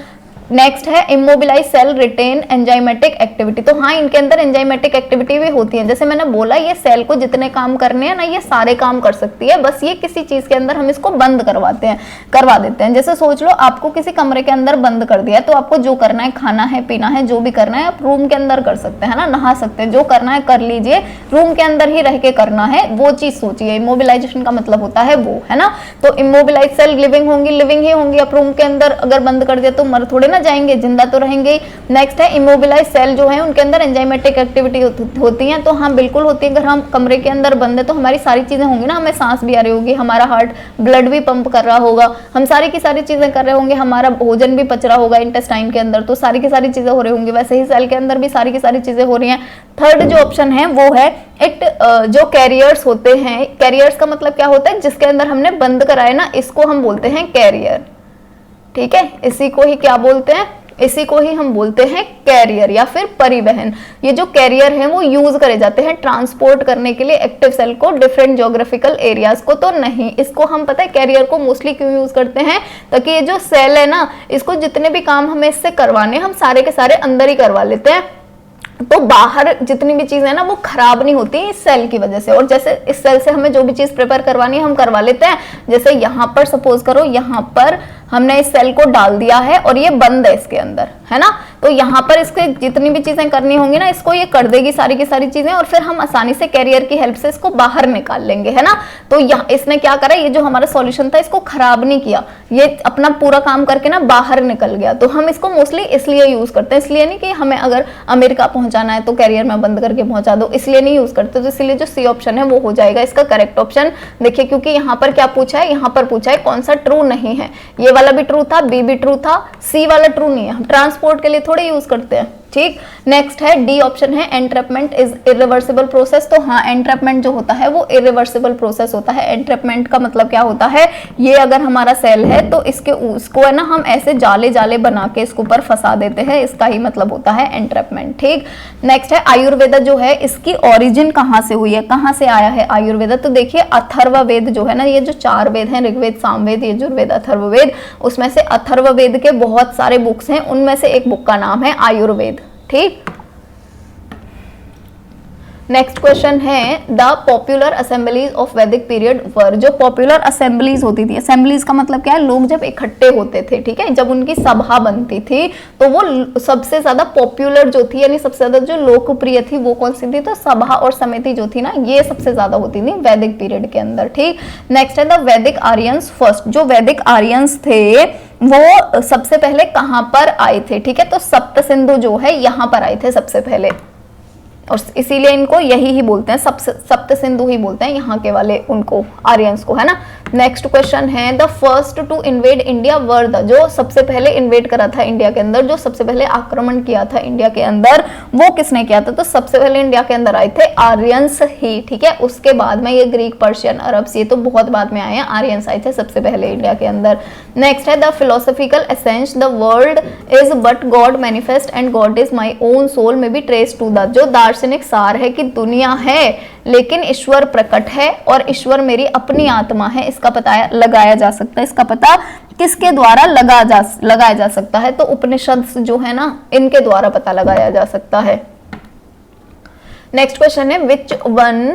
नेक्स्ट है, immobilize cell retain enzymatic activity, तो हाँ इनके अंदर एंजाइमेटिक एक्टिविटी भी होती है, जैसे मैंने बोला ये सेल को जितने काम करने हैं ना ये सारे काम कर सकती है, बस ये किसी चीज के अंदर हम इसको बंद करवा देते हैं। जैसे सोच लो आपको किसी कमरे के अंदर बंद कर दिया है, तो आपको जो करना है, खाना है पीना है जो भी करना है आप रूम के अंदर कर सकते हैं ना, नहा सकते हैं, जो करना है कर लीजिए, रूम के अंदर ही रह के करना है, वो चीज सोचिए, इमोबिलाइजेशन का मतलब होता है वो, है ना। तो इमोबिलाइज सेल लिविंग होंगी, लिविंग ही होंगी, आप रूम के अंदर अगर बंद कर दिया तो मर थोड़े ना जाएंगे, जिंदा तो रहेंगे। नेक्स्ट है, इमोबिलाइज सेल जो है उनके अंदर एंजाइमेटिक एक्टिविटी होती है, तो हाँ बिल्कुल होती है, अगर हम कमरे के अंदर बंद है तो हमारी सारी चीजें होंगी ना, हमें सांस भी आ रही होगी, हमारा हार्ट ब्लड भी पंप कर रहा होगा, हम सारी की सारी चीजें कर रहे होंगे, हमारा भोजन भी पच रहा होगा इंटेस्टाइन के अंदर, तो सारी की सारी चीजें हो रही होंगी, वैसे ही सेल के अंदर भी सारी की सारी चीजें हो रही हैं। थर्ड जो ऑप्शन है वो है, इट जो कैरियर्स होते हैं, कैरियर्स का मतलब क्या होता है, जिसके अंदर हमने बंद कराए ना इसको हम बोलते हैं कैरियर, ठीक है, इसी को ही क्या बोलते हैं, इसी को ही हम बोलते हैं कैरियर या फिर परिवहन। ये जो कैरियर है वो यूज करे जाते हैं ट्रांसपोर्ट करने के लिए एक्टिव सेल को डिफरेंट ज्योग्राफिकल एरियाज को, तो नहीं, इसको हम पता है कैरियर को मोस्टली क्यों यूज करते हैं, ताकि ये जो सेल है ना इसको जितने भी काम हमें इससे करवाने हम सारे के सारे अंदर ही करवा लेते हैं, तो बाहर जितनी भी चीजें ना वो खराब नहीं होती इस सेल की वजह से। और जैसे इस सेल से हमें जो भी चीज प्रिपेयर करवानी है हम करवा लेते हैं, जैसे यहाँ पर सपोज करो यहाँ पर हमने इस सेल को डाल दिया है और ये बंद है इसके अंदर, है ना, तो यहाँ पर इसके जितनी भी चीजें करनी होंगी ना इसको ये कर देगी सारी की सारी चीजें, और फिर हम आसानी से कैरियर की हेल्प से इसको बाहर निकाल लेंगे, है ना। तो यहाँ इसने क्या करा, ये जो हमारा सॉल्यूशन था इसको खराब नहीं किया, ये अपना पूरा काम करके ना बाहर निकल गया। तो हम इसको मोस्टली इसलिए यूज करते हैं, इसलिए नहीं कि हमें अगर अमेरिका पहुंचाना है तो कैरियर में बंद करके पहुंचा दो, इसलिए नहीं यूज करते। तो इसलिए जो सी ऑप्शन है वो हो जाएगा इसका करेक्ट ऑप्शन। देखिए क्योंकि यहाँ पर क्या पूछा है, यहाँ पर पूछा है कौन सा ट्रू नहीं है, ये वाला भी ट्रू था, बी भी ट्रू था, सी वाला ट्रू नहीं है, हम ट्रांसपोर्ट के लिए थोड़े यूज करते हैं, ठीक। नेक्स्ट है डी ऑप्शन है, एंट्रैपमेंट इज इरिवर्सिबल प्रोसेस, तो हाँ एंट्रैपमेंट जो होता है वो इरिवर्सिबल प्रोसेस होता है। एंट्रैपमेंट का मतलब क्या होता है, ये अगर हमारा सेल है तो इसको है ना हम ऐसे जाले जाले बना के इसके ऊपर फंसा देते हैं, इसका ही मतलब होता है एंट्रैपमेंट, ठीक। नेक्स्ट है आयुर्वेदा जो है इसकी ओरिजिन कहाँ से हुई है, कहाँ से आया है आयुर्वेदा, तो देखिए अथर्ववेद जो है ना, ये जो 4 वेद हैं ऋग्वेद सामवेद यजुर्वेद अथर्ववेद, उसमें से अथर्ववेद के बहुत सारे बुक्स हैं, उनमें से एक बुक का नाम है आयुर्वेद, ठीक। नेक्स्ट क्वेश्चन है द पॉपुलर असेंबलीज ऑफ वैदिक पीरियड वर। जो पॉपुलर असेंबलीज होती थी, असेंबलीज का मतलब क्या है, लोग जब इकट्ठे होते थे, ठीक है, जब उनकी सभा बनती थी तो वो सबसे ज्यादा पॉपुलर जो थी, यानी सबसे ज्यादा जो लोकप्रिय थी वो कौन सी थी, तो सभा और समिति जो थी ना, ये सबसे ज्यादा होती थी वैदिक पीरियड के अंदर, ठीक। नेक्स्ट है द वैदिक आर्यंस फर्स्ट। जो वैदिक आर्यंस थे वो सबसे पहले कहां पर आए थे, ठीक है, तो सप्त सिंधु जो है यहां पर आए थे सबसे पहले, और इसीलिए इनको यही ही बोलते हैं, सप्त सिंधु ही बोलते हैं यहाँ के वाले उनको, आर्यंस को, है ना। नेक्स्ट क्वेश्चन है the first to invade India were the. जो सबसे पहले इन्वेड करा था इंडिया के अंदर, जो सबसे पहले आक्रमण किया था इंडिया के अंदर, वो किसने किया था, तो सबसे पहले इंडिया के अंदर आए थे आर्यंस ही, ठीक है। उसके बाद में ये ग्रीक, पर्शियन, अरब्स, ये तो बहुत बाद में आए हैं, आर्यंस आए थे सबसे पहले इंडिया के अंदर। नेक्स्ट है the philosophical essence the world is but God manifest and God is my own soul may be traced to the. जो दार्शनिक सार है कि दुनिया है लेकिन ईश्वर प्रकट है और ईश्वर मेरी अपनी आत्मा है, इसका पता लगाया जा सकता है। इसका पता किसके द्वारा लगाया जा सकता है, तो उपनिषद जो है ना, इनके द्वारा पता लगाया जा सकता है। नेक्स्ट क्वेश्चन है which one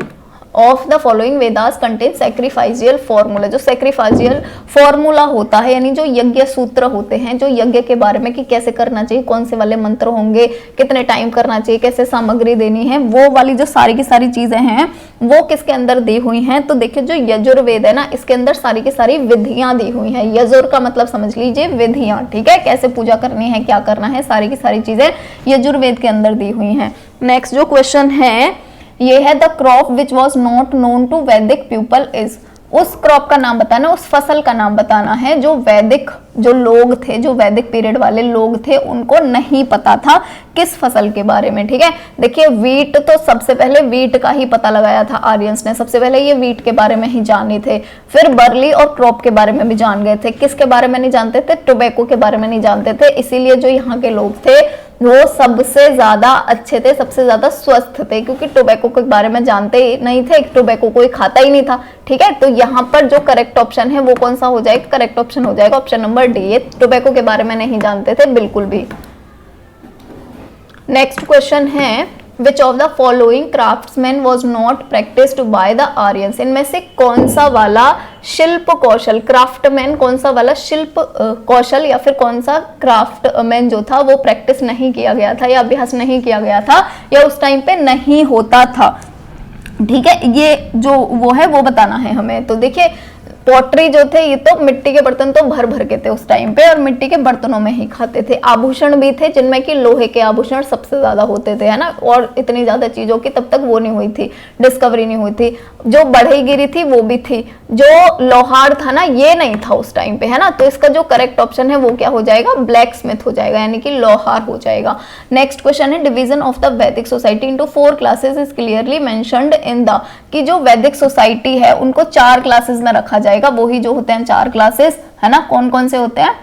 of the following Vedas contain sacrificial formula. जो सैक्रिफाइशियल फॉर्मूला होता है, यानी जो यज्ञ सूत्र होते हैं, जो यज्ञ के बारे में कि कैसे करना चाहिए, कौन से वाले मंत्र होंगे, कितने टाइम करना चाहिए, कैसे सामग्री देनी है, वो वाली जो सारी की सारी चीजें हैं वो किसके अंदर दी हुई हैं, तो देखिए जो यजुर्वेद है ना, इसके अंदर सारी की सारी विधियां दी हुई हैं। यजुर का मतलब समझ लीजिए विधियां, ठीक है, कैसे पूजा करनी है, क्या करना है, सारी की सारी चीजें यजुर्वेद के अंदर दी हुई हैं। नेक्स्ट जो क्वेश्चन है ये है the crop which was not known to Vedic people is. उस क्रॉप का नाम बताना, उस फसल का नाम बताना है जो वैदिक जो लोग थे, जो वैदिक पीरियड वाले लोग थे, उनको नहीं पता था किस फसल के बारे में, ठीक है। देखिए वीट, तो सबसे पहले वीट का ही पता लगाया था आर्यंस ने, सबसे पहले ये वीट के बारे में ही जाने थे। फिर बर्ली और क्रॉप के बारे में भी जान गए थे। किसके बारे में नहीं जानते थे, टोबैको के बारे में नहीं जानते थे। इसीलिए जो यहाँ के लोग थे वो सबसे ज्यादा अच्छे थे, सबसे ज्यादा स्वस्थ थे, क्योंकि टोबैको के बारे में जानते ही नहीं थे, टोबैको कोई खाता ही नहीं था, ठीक है। तो यहाँ पर जो करेक्ट ऑप्शन है वो कौन सा हो जाएगा, करेक्ट ऑप्शन हो जाएगा ऑप्शन नंबर डी। ये टोबैको के बारे में नहीं जानते थे बिल्कुल भी। नेक्स्ट क्वेश्चन है which of the following craftsman was not practised by the Aryans. इनमें से कौन सा वाला शिल्प कौशल, क्राफ्टमैन कौन सा वाला शिल्प कौशल या फिर कौन सा क्राफ्टमैन जो था वो प्रैक्टिस नहीं किया गया था या अभ्यास नहीं किया गया था या उस टाइम पे नहीं होता था, ठीक है। ये जो वो है वो बताना है हमें। तो देखिए पॉटरी जो थे, ये तो मिट्टी के बर्तन तो भर भर के थे उस टाइम पे, और मिट्टी के बर्तनों में ही खाते थे। आभूषण भी थे जिनमें कि लोहे के आभूषण सबसे ज्यादा होते थे, है ना, और इतनी ज्यादा चीजों की तब तक वो नहीं हुई थी, डिस्कवरी नहीं हुई थी। जो बढ़ईगिरी थी वो भी थी, जो लोहार था ना ये नहीं था उस टाइम पे, है ना। तो इसका जो करेक्ट ऑप्शन है वो क्या हो जाएगा, ब्लैक स्मिथ हो जाएगा, यानी कि लोहार हो जाएगा। नेक्स्ट क्वेश्चन है division of the Vedic society into 4 classes is clearly mentioned in the. कि जो वैदिक सोसाइटी है उनको 4 क्लासेस में रखा जाएगा, वही जो होते हैं 4 क्लासेस, है ना। कौन कौन से होते हैं,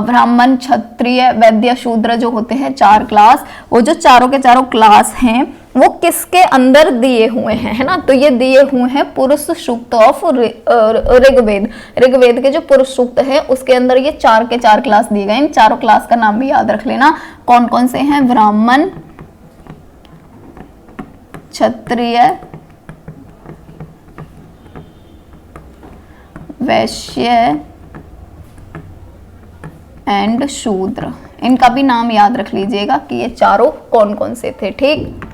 ब्राह्मण, क्षत्रिय, वैद्य, शूद्र जो होते हैं 4 क्लास। वो जो चारों के चारों क्लास हैं वो किसके अंदर दिए हुए हैं, है ना। तो ये दिए हुए हैं पुरुष सूक्त ऑफ ऋग्वेद। ऋग्वेद के जो पुरुष सूक्त है उसके अंदर ये 4 के 4 क्लास दिए गए। इन चारों क्लास का नाम भी याद रख लेना, कौन कौन से हैं, ब्राह्मण, क्षत्रिय, वैश्य एंड शूद्र। इनका भी नाम याद रख लीजिएगा कि ये चारों कौन कौन से थे, ठीक।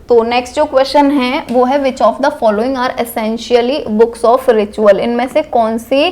तो नेक्स्ट जो क्वेश्चन है वो है which of the following are essentially books of ritual. इनमें से कौन सी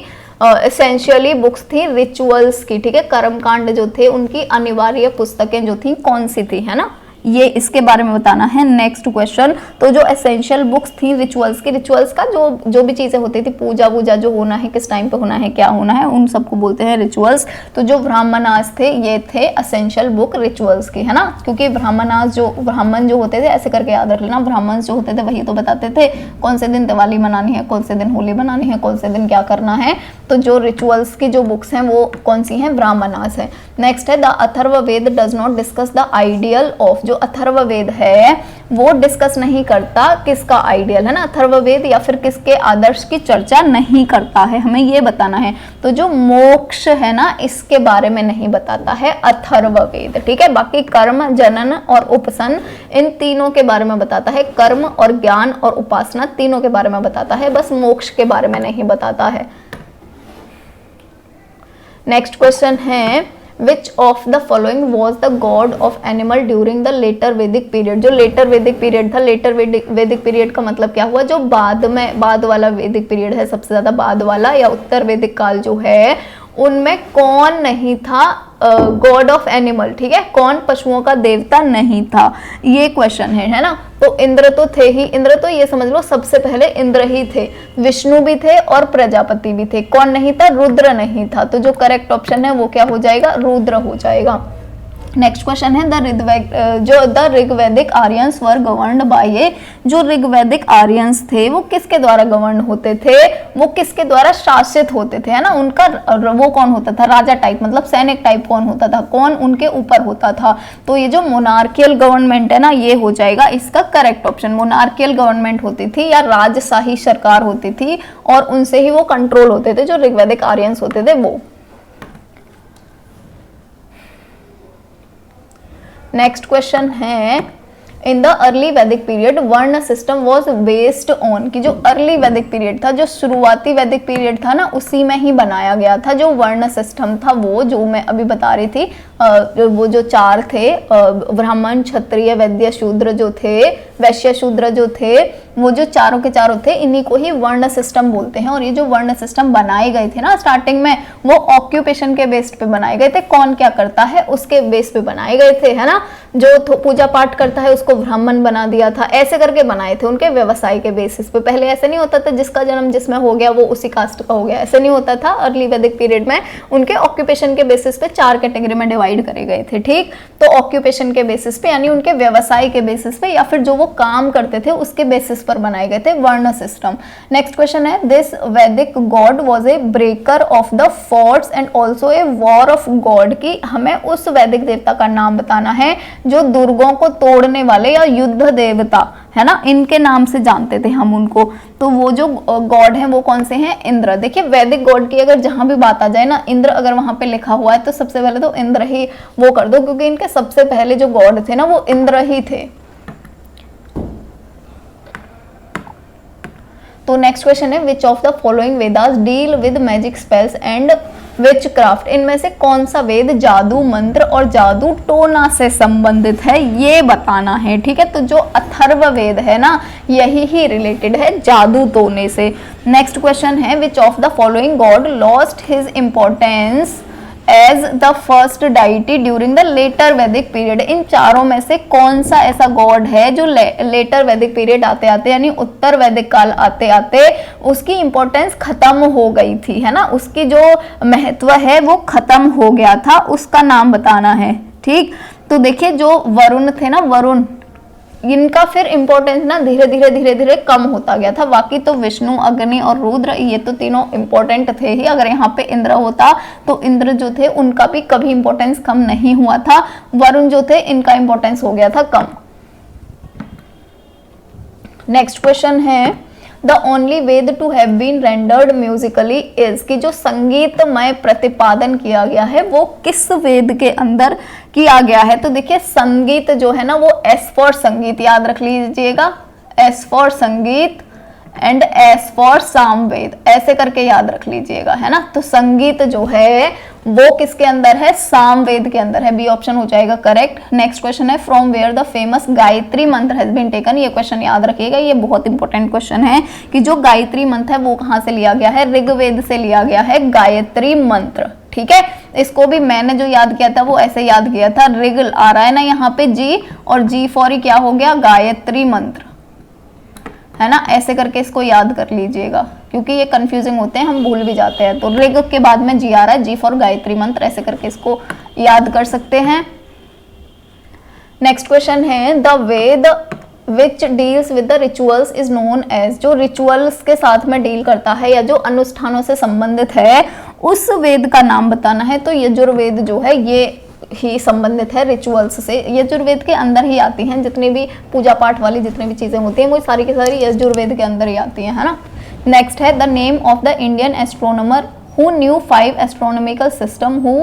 एसेंशियली बुक्स थी रिचुअल्स की, ठीक है, कर्मकांड जो थे उनकी अनिवार्य पुस्तकें जो थी कौन सी थी, है ना, ये इसके बारे में बताना है। नेक्स्ट क्वेश्चन, तो जो एसेंशियल बुक्स थी रिचुअल्स की, रिचुअल्स का जो भी चीजें होती थी, पूजा वूजा जो होना है, किस टाइम पे होना है, क्या होना है, उन सबको बोलते हैं रिचुअल्स। तो जो ब्राह्मणास थे ये थे एसेंशियल बुक रिचुअल्स की, है ना, क्योंकि ब्राह्मणास जो ब्राह्मण जो होते थे, ऐसे करके याद रख लेना, ब्राह्मण जो होते थे वही तो बताते थे कौन से दिन दिवाली मनानी है, कौन से दिन होली मनानी है, कौन से दिन क्या करना है। तो जो रिचुअल्स की जो बुक्स हैं वो कौन सी हैं, ब्राह्मणास है। नेक्स्ट है the Atharvaveda does not discuss the ideal of. जो अथर्ववेद है वो डिस्कस नहीं करता किसका आइडियल, है ना, अथर्ववेद या फिर किसके आदर्श की चर्चा नहीं करता है, हमें ये बताना है। तो जो मोक्ष है ना इसके बारे में नहीं बताता है अथर्ववेद, ठीक है। बाकी कर्म, जनन और उपसन इन तीनों के बारे में बताता है, कर्म और ज्ञान और उपासना तीनों के बारे में बताता है, बस मोक्ष के बारे में नहीं बताता है। नेक्स्ट क्वेश्चन है Which of the following was the god of animal during the later Vedic period? जो later Vedic period था, later Vedic period का मतलब क्या हुआ, जो बाद वाला Vedic period है, सबसे ज्यादा बाद वाला या उत्तर वैदिक काल जो है, उनमें कौन नहीं था गॉड ऑफ एनिमल, ठीक है, कौन पशुओं का देवता नहीं था, ये क्वेश्चन है ना। तो इंद्र तो थे ही, इंद्र तो ये समझ लो सबसे पहले इंद्र ही थे, विष्णु भी थे और प्रजापति भी थे, कौन नहीं था, रुद्र नहीं था। तो जो करेक्ट ऑप्शन है वो क्या हो जाएगा, रुद्र हो जाएगा। नेक्स्ट क्वेश्चन है the Rigvedic Aryans were governed by, जो ऋग्वैदिक आर्यंस थे वो किसके द्वारा गवर्न होते थे, वो किसके द्वारा शासित होते थे, है ना, उनका वो कौन होता था, राजा टाइप, मतलब सैनिक टाइप कौन होता था, कौन उनके ऊपर होता था। तो ये जो मोनार्कियल गवर्नमेंट है ना ये हो जाएगा इसका करेक्ट ऑप्शन। मोनार्कियल गवर्नमेंट होती थी या राजशाही सरकार होती थी और उनसे ही वो कंट्रोल होते थे, जो ऋग्वैदिक आर्यंस होते थे वो। नेक्स्ट क्वेश्चन है इन द अर्ली वैदिक पीरियड वर्ण सिस्टम वॉज बेस्ड ऑन, कि जो अर्ली वैदिक पीरियड था, जो शुरुआती वैदिक पीरियड था ना उसी में ही बनाया गया था जो वर्ण सिस्टम था, वो जो मैं अभी बता रही थी, वो जो चार थे, ब्राह्मण, क्षत्रिय, वैद्य, शूद्र जो थे, वैश्य शूद्र जो थे, वो जो चारों के चारों थे, इन्हीं को ही वर्ण सिस्टम बोलते हैं। और ये जो वर्ण सिस्टम बनाए गए थे ना स्टार्टिंग में, वो ऑक्यूपेशन के बेस पे बनाए गए थे, कौन क्या करता है उसके बेस पे बनाए गए थे, है ना। जो पूजा पाठ करता है उसको ब्राह्मण बना दिया था, ऐसे करके बनाए थे उनके व्यवसाय के बेसिस पे। पहले ऐसे नहीं होता था जिसका जन्म जिसमें हो गया वो उसी कास्ट का हो गया, ऐसे नहीं होता था। अर्ली वैदिक पीरियड में उनके ऑक्यूपेशन के बेसिस पे 4 कैटेगरी में डिवाइड करे गए थे, ठीक। तो ऑक्यूपेशन के बेसिस पे यानी उनके व्यवसाय के बेसिस पे या फिर जो वो काम करते थे उसके बेसिस पर बनाए गए थे वर्ण सिस्टम। नेक्स्ट क्वेश्चन है दिस वैदिक God was a breaker of the forts and also a war of God, की हमें उस वैदिक देवता का नाम बताना है जो दुर्गों को तोड़ने वाले या युद्ध देवता, है ना, इनके नाम से जानते थे हम उनको। तो वो जो गॉड हैं वो कौन से हैं, इंद्र। देखिए वैदिक गॉड की अगर जहां भी बात आ जाए ना, इंद्र अगर वहां पे लिखा हुआ है तो सबसे पहले तो इंद्र ही वो कर दो, क्योंकि इनके सबसे पहले जो गॉड थे ना वो इंद्र ही थे। तो नेक्स्ट क्वेश्चन है which of the following Vedas deal with magic spells and which craft, इनमें से कौन सा वेद जादू मंत्र और जादू टोना से संबंधित है ये बताना है, ठीक है। तो जो अथर्व वेद है ना यही ही रिलेटेड है जादू टोने से। नेक्स्ट क्वेश्चन है which of the following god lost his importance as the first deity during the later Vedic period, इन चारों में से कौन सा ऐसा गॉड है जो लेटर वैदिक पीरियड आते आते यानी उत्तर वैदिक काल आते आते उसकी इंपॉर्टेंस खत्म हो गई थी, है ना, उसकी जो महत्व है वो खत्म हो गया था, उसका नाम बताना है, ठीक। तो देखिए जो वरुण थे ना, वरुण, इनका फिर इंपॉर्टेंस ना धीरे धीरे कम होता गया था। बाकी तो विष्णु, अग्नि और रुद्र ये तो तीनों इंपॉर्टेंट थे ही। अगर यहाँ पे इंद्र होता तो इंद्र जो थे उनका भी कभी इंपॉर्टेंस कम नहीं हुआ था, वरुण जो थे इनका इंपॉर्टेंस हो गया था कम। नेक्स्ट क्वेश्चन है the only Veda to have been rendered musically is, कि जो संगीतमय प्रतिपादन किया गया है वो किस वेद के अंदर किया गया है। तो देखिए संगीत जो है ना वो एस फॉर संगीत याद रख लीजिएगा, एस फॉर संगीत एंड एस फॉर सामवेद, ऐसे करके याद रख लीजिएगा, है ना। तो संगीत जो है वो किसके अंदर है, सामवेद के अंदर है, बी ऑप्शन हो जाएगा करेक्ट। नेक्स्ट क्वेश्चन है from where the famous Gayatri mantra has been taken, ये क्वेश्चन याद रखिएगा, ये बहुत इंपॉर्टेंट क्वेश्चन है कि जो गायत्री मंत्र है वो कहाँ से लिया गया है, ऋग्वेद से लिया गया है गायत्री मंत्र, ठीक है। इसको भी मैंने जो याद किया था वो ऐसे याद किया था, ऋग आ रहा है ना यहाँ पे जी, और जी फॉर क्या हो गया, गायत्री मंत्र, है ना, ऐसे करके इसको याद कर लीजिएगा क्योंकि ये कंफ्यूजिंग होते हैं, हम भूल भी जाते हैं। तो ऋग के बाद में जी आ रहा है, जी फॉर गायत्री मंत्र, ऐसे करके इसको याद कर सकते हैं। नेक्स्ट क्वेश्चन है the Veda which deals with the rituals is known as, जो रिचुअल्स के साथ में डील करता है या जो अनुष्ठानों से संबंधित है उस वेद का नाम बताना है। तो यजुर्वेद जो है ये ही संबंधित है रिचुअल्स से, यजुर्वेद के अंदर ही आती हैं। जितनी भी पूजा पाठ वाली जितनी भी चीज़ें होती हैं वो सारी की सारी यजुर्वेद के अंदर ही आती हैं, है ना। नेक्स्ट है the name of the Indian astronomer who knew 5 astronomical system who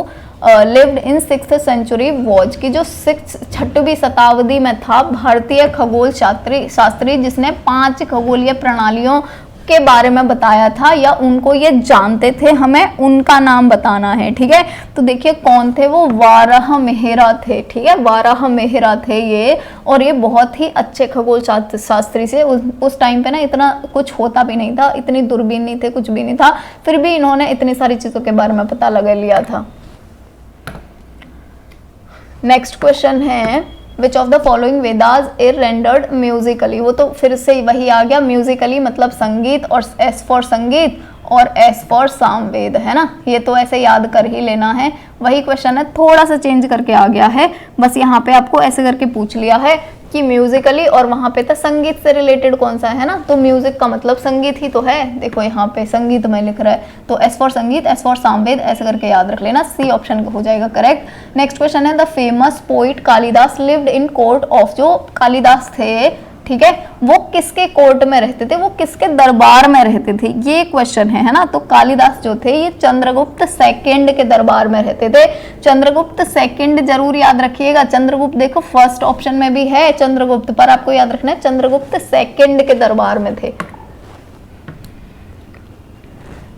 lived in 6th century was, की जो 6वीं शताब्दी में था भारतीय खगोल शास्त्री जिसने 5 खगोलीय प्रणालियों के बारे में बताया था या उनको ये जानते थे, हमें उनका नाम बताना है, ठीक है। तो देखिए कौन थे वो, वाराह मेहरा थे, ठीक है, वाराह मेहरा थे ये। और ये बहुत ही अच्छे खगोल शास्त्री से, उस टाइम पे ना इतना कुछ होता भी नहीं था, इतनी दूरबीन नहीं थे, कुछ भी नहीं था, फिर भी इन्होंने इतनी सारी चीजों के बारे में पता लगा लिया था। नेक्स्ट क्वेश्चन है which of the following Vedas is rendered Musically, वो तो फिर से वही आ गया, म्यूजिकली मतलब संगीत, और एस फॉर संगीत और एस फॉर सामवेद, है ना। ये तो ऐसे याद कर ही लेना है, वही क्वेश्चन है, थोड़ा सा चेंज करके आ गया है, बस यहाँ पे आपको ऐसे करके पूछ लिया है कि म्यूजिकली, और वहां पे था संगीत से रिलेटेड कौन सा है ना, तो म्यूजिक का मतलब संगीत ही तो है। देखो यहाँ पे संगीत में लिख रहा है, तो एस फॉर संगीत, एस फॉर सामवेद, ऐसे करके याद रख लेना, सी ऑप्शन हो जाएगा करेक्ट। नेक्स्ट क्वेश्चन है the famous poet Kalidas lived in court of, जो कालिदास थे, ठीक है, वो किसके कोर्ट में रहते थे, वो किसके दरबार में रहते थे, ये क्वेश्चन है ना। तो कालिदास जो थे ये चंद्रगुप्त सेकंड के दरबार में रहते थे। चंद्रगुप्त सेकंड जरूर याद रखिएगा, चंद्रगुप्त देखो फर्स्ट ऑप्शन में भी है चंद्रगुप्त, पर आपको याद रखना है चंद्रगुप्त सेकंड के दरबार में थे।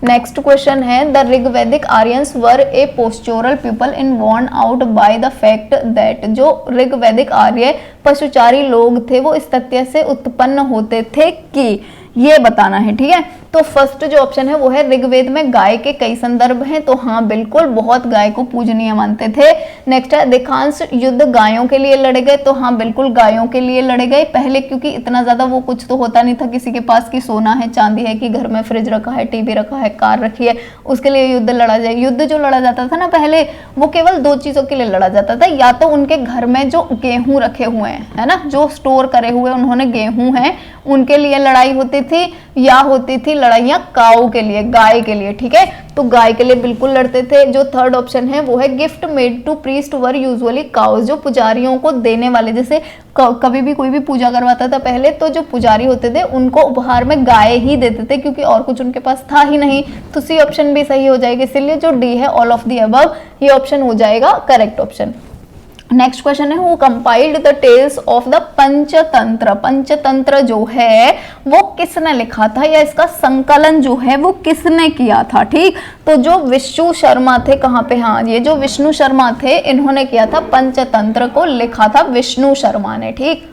नेक्स्ट क्वेश्चन है the Rigvedic Aryans were a pastoral people in worn out by the fact that, जो ऋग्वैदिक आर्य पशुचारी लोग थे वो इस तथ्य से उत्पन्न होते थे कि, ये बताना है, ठीक है। तो फर्स्ट जो ऑप्शन है वो है ऋग्वेद में गाय के कई संदर्भ हैं, तो हाँ बिल्कुल बहुत गाय को पूजनीय मानते थे। नेक्स्ट है अधिकांश युद्ध गायों के लिए लड़े गए, तो हाँ बिल्कुल गायों के लिए लड़े गए पहले, क्योंकि इतना ज्यादा वो कुछ तो होता नहीं था किसी के पास कि सोना है चांदी है कि घर में फ्रिज रखा है, टीवी रखा है, कार रखी है, उसके लिए युद्ध लड़ा जाए। युद्ध जो लड़ा जाता था ना पहले, वो केवल 2 चीजों के लिए लड़ा जाता था, या तो उनके घर में जो गेहूं रखे हुए हैं, है ना, जो स्टोर करे हुए उन्होंने गेहूं हैं उनके लिए लड़ाई होती थी, या होती थी लड़ाइयां काऊ के लिए, गाय के लिए, ठीक है, तो गाय के लिए बिल्कुल लड़ते थे। जो थर्ड ऑप्शन है वो है gift made to priest were usually cows, जो पुजारियों को देने वाले, जैसे कभी भी कोई भी पूजा करवाता था पहले, तो जो पुजारी होते थे उनको उपहार में गाय ही देते थे, क्योंकि और कुछ उनके पास था ही नहीं। तो सी ऑप्शन भी सही हो जाएगी, इसलिए जो डी है ऑल ऑफ दी अबव, ये ऑप्शन हो जाएगा करेक्ट ऑप्शन। नेक्स्ट क्वेश्चन है who compiled the tales of the Panchatantra, Panchatantra जो है वो किसने लिखा था, या इसका संकलन जो है वो किसने किया था, ठीक। तो जो विष्णु शर्मा थे, कहाँ पे, हाँ ये जो विष्णु शर्मा थे इन्होंने किया था, पंचतंत्र को लिखा था विष्णु शर्मा ने, ठीक।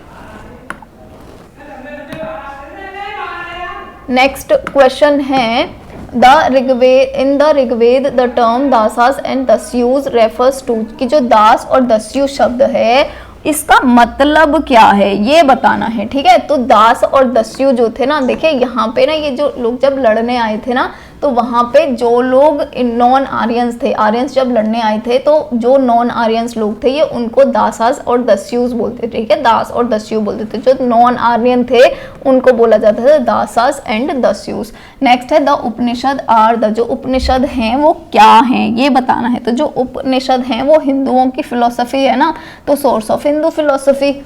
नेक्स्ट क्वेश्चन है in the Rigveda the term dasas and dasyus refers to, कि जो दास और दस्यु शब्द है इसका मतलब क्या है ये बताना है, ठीक है। तो दास और दस्यु जो थे ना, देखिए यहाँ पे ना ये जो लोग जब लड़ने आए थे ना, तो वहां पे जो लोग नॉन आर्यंस थे, आर्यंस जब लड़ने आए थे तो जो नॉन आर्यंस लोग थे ये उनको दासास और दस्युज बोलते थे, ठीक है, दास और दस्यु बोलते थे। जो नॉन आर्यन थे उनको बोला जाता था दासास एंड दस्युज। नेक्स्ट है द उपनिषद आर द, जो उपनिषद हैं वो क्या हैं ये बताना है। तो जो उपनिषद हैं वो हिंदुओं की फिलोसफी है ना, तो source of Hindu philosophy.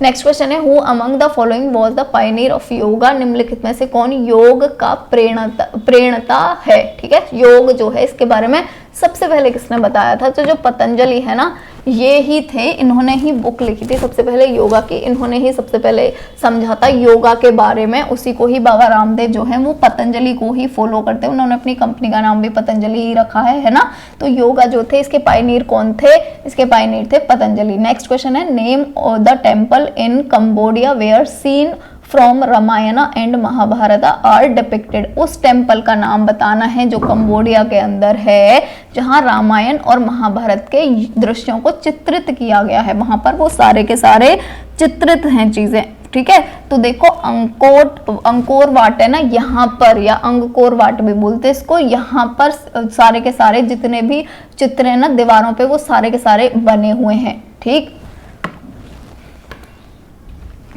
Next question है who among the following was the pioneer of yoga, निम्नलिखित में से कौन योग का प्रेरणता है, ठीक है। योग जो है इसके बारे में सबसे पहले किसने बताया था, तो जो पतंजलि है ना ये ही थे, इन्होंने ही बुक लिखी थी सबसे पहले योगा की, इन्होंने ही सबसे पहले समझा था योगा के बारे में। उसी को ही बाबा रामदेव जो है वो पतंजलि को ही फॉलो करते हैं, उन्होंने अपनी कंपनी का नाम भी पतंजलि ही रखा है ना। तो योगा जो थे इसके पायनियर कौन थे, इसके पायनियर थे पतंजलि। नेक्स्ट क्वेश्चन है name the temple in Cambodia where scene from Ramayana and Mahabharata are depicted, उस टेम्पल का नाम बताना है जो कंबोडिया के अंदर है, जहां रामायण और महाभारत के दृश्यों को चित्रित किया गया है, वहां पर वो सारे के सारे चित्रित हैं चीजें, ठीक है। तो देखो अंकोर वाट है ना यहाँ पर, या अंगकोर वाट भी बोलते हैं इसको, यहाँ पर सारे के सारे जितने भी चित्र है ना दीवारों पे वो सारे के सारे बने हुए हैं, ठीक।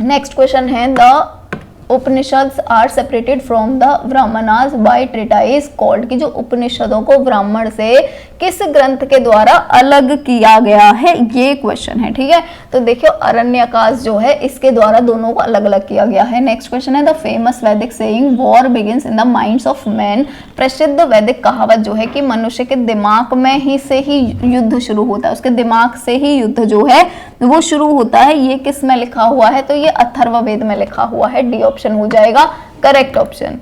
नेक्स्ट क्वेश्चन है the Upanishad are separated from the Brahmanas by treatise called, कि जो उपनिषदों को ब्राह्मण से किस ग्रंथ के द्वारा अलग किया गया है, ये क्वेश्चन है। ठीक है, तो देखियो अरण्यकाश जो है इसके द्वारा दोनों को अलग अलग किया गया है। नेक्स्ट क्वेश्चन है द फेमस वैदिक saying war begins in the minds of man, प्रसिद्ध वैदिक कहावत जो है कि मनुष्य के दिमाग में ही से ही युद्ध शुरू होता है, उसके दिमाग से ही युद्ध जो है वो शुरू होता है, ये किस में लिखा हुआ है, तो ये अथर्ववेद में लिखा हुआ है, डी ऑप्शन हो जाएगा करेक्ट ऑप्शन।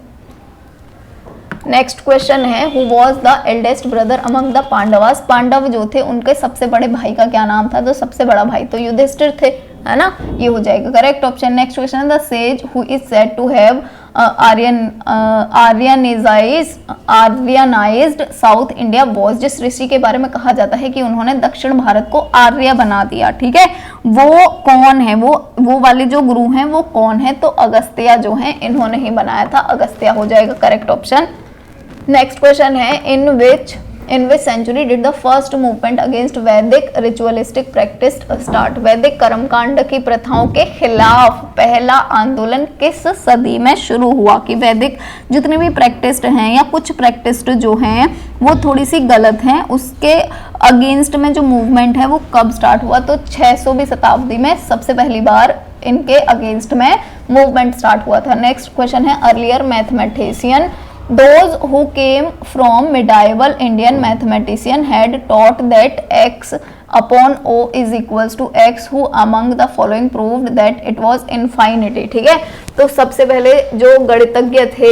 नेक्स्ट क्वेश्चन है who was the eldest brother among the Pandavas, Pandava जो थे उनके सबसे बड़े भाई का क्या नाम था, तो सबसे बड़ा भाई तो युधिष्ठिर थे, है ना, ये हो जाएगा करेक्ट ऑप्शन। नेक्स्ट क्वेश्चन है the sage who is said to have aryanized South India was, जिस ऋषि के बारे में कहा जाता है कि उन्होंने दक्षिण भारत को आर्य बना दिया, ठीक है, वो कौन है, वो वाले जो गुरु हैं वो कौन है, तो अगस्त्य जो हैं इन्होंने ही बनाया था, अगस्त्य हो जाएगा करेक्ट ऑप्शन। नेक्स्ट क्वेश्चन है in which century did the first movement against Vedic ritualistic practice start, वैदिक कर्मकांड की प्रथाओं के खिलाफ पहला आंदोलन किस सदी में शुरू हुआ, कि वैदिक जितने भी प्रैक्टिस हैं या कुछ प्रैक्टिस जो हैं वो थोड़ी सी गलत हैं, उसके अगेंस्ट में जो मूवमेंट है वो कब स्टार्ट हुआ, तो 600वीं शताब्दी में सबसे पहली बार इनके अगेंस्ट में मूवमेंट स्टार्ट हुआ था। नेक्स्ट क्वेश्चन है earlier mathematician those who came from medieval Indian mathematician had taught that x upon o is equals to x, who among the following proved that it was infinity। ठीक है, तो सबसे पहले जो गणितज्ञ थे,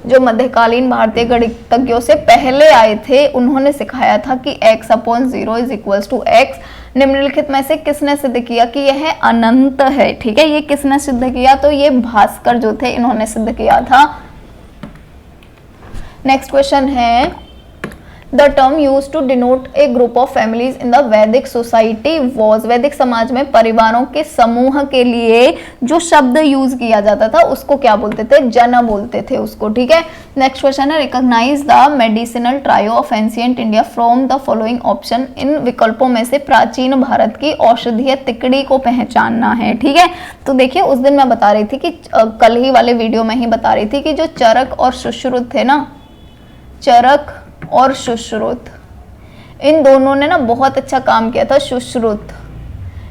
जो मध्यकालीन भारतीय गणितज्ञों से पहले आए थे, उन्होंने सिखाया था कि x upon 0 is equals to x। निम्नलिखित में से किसने सिद्ध किया कि यह अनंत है, ठीक है, ये किसने सिद्ध किया, तो ये भास्कर जो थे इन्होंने सिद्ध किया था। नेक्स्ट क्वेश्चन है the term use to denote a group of families in the Vedic society was, वैदिक समाज में परिवारों के समूह के लिए जो शब्द यूज किया जाता था उसको क्या बोलते थे, जन बोलते थे उसको, ठीक है। नेक्स्ट क्वेश्चन है recognize the medicinal trio of ancient India from the following option, इन विकल्पों में से प्राचीन भारत की औषधीय तिकड़ी को पहचानना है, ठीक है। तो देखिए उस दिन मैं बता रही थी कि कल ही वाले वीडियो में ही बता रही थी कि जो चरक और सुश्रुत थे ना, चरक और सुश्रुत, इन दोनों ने ना बहुत अच्छा काम किया था, सुश्रुत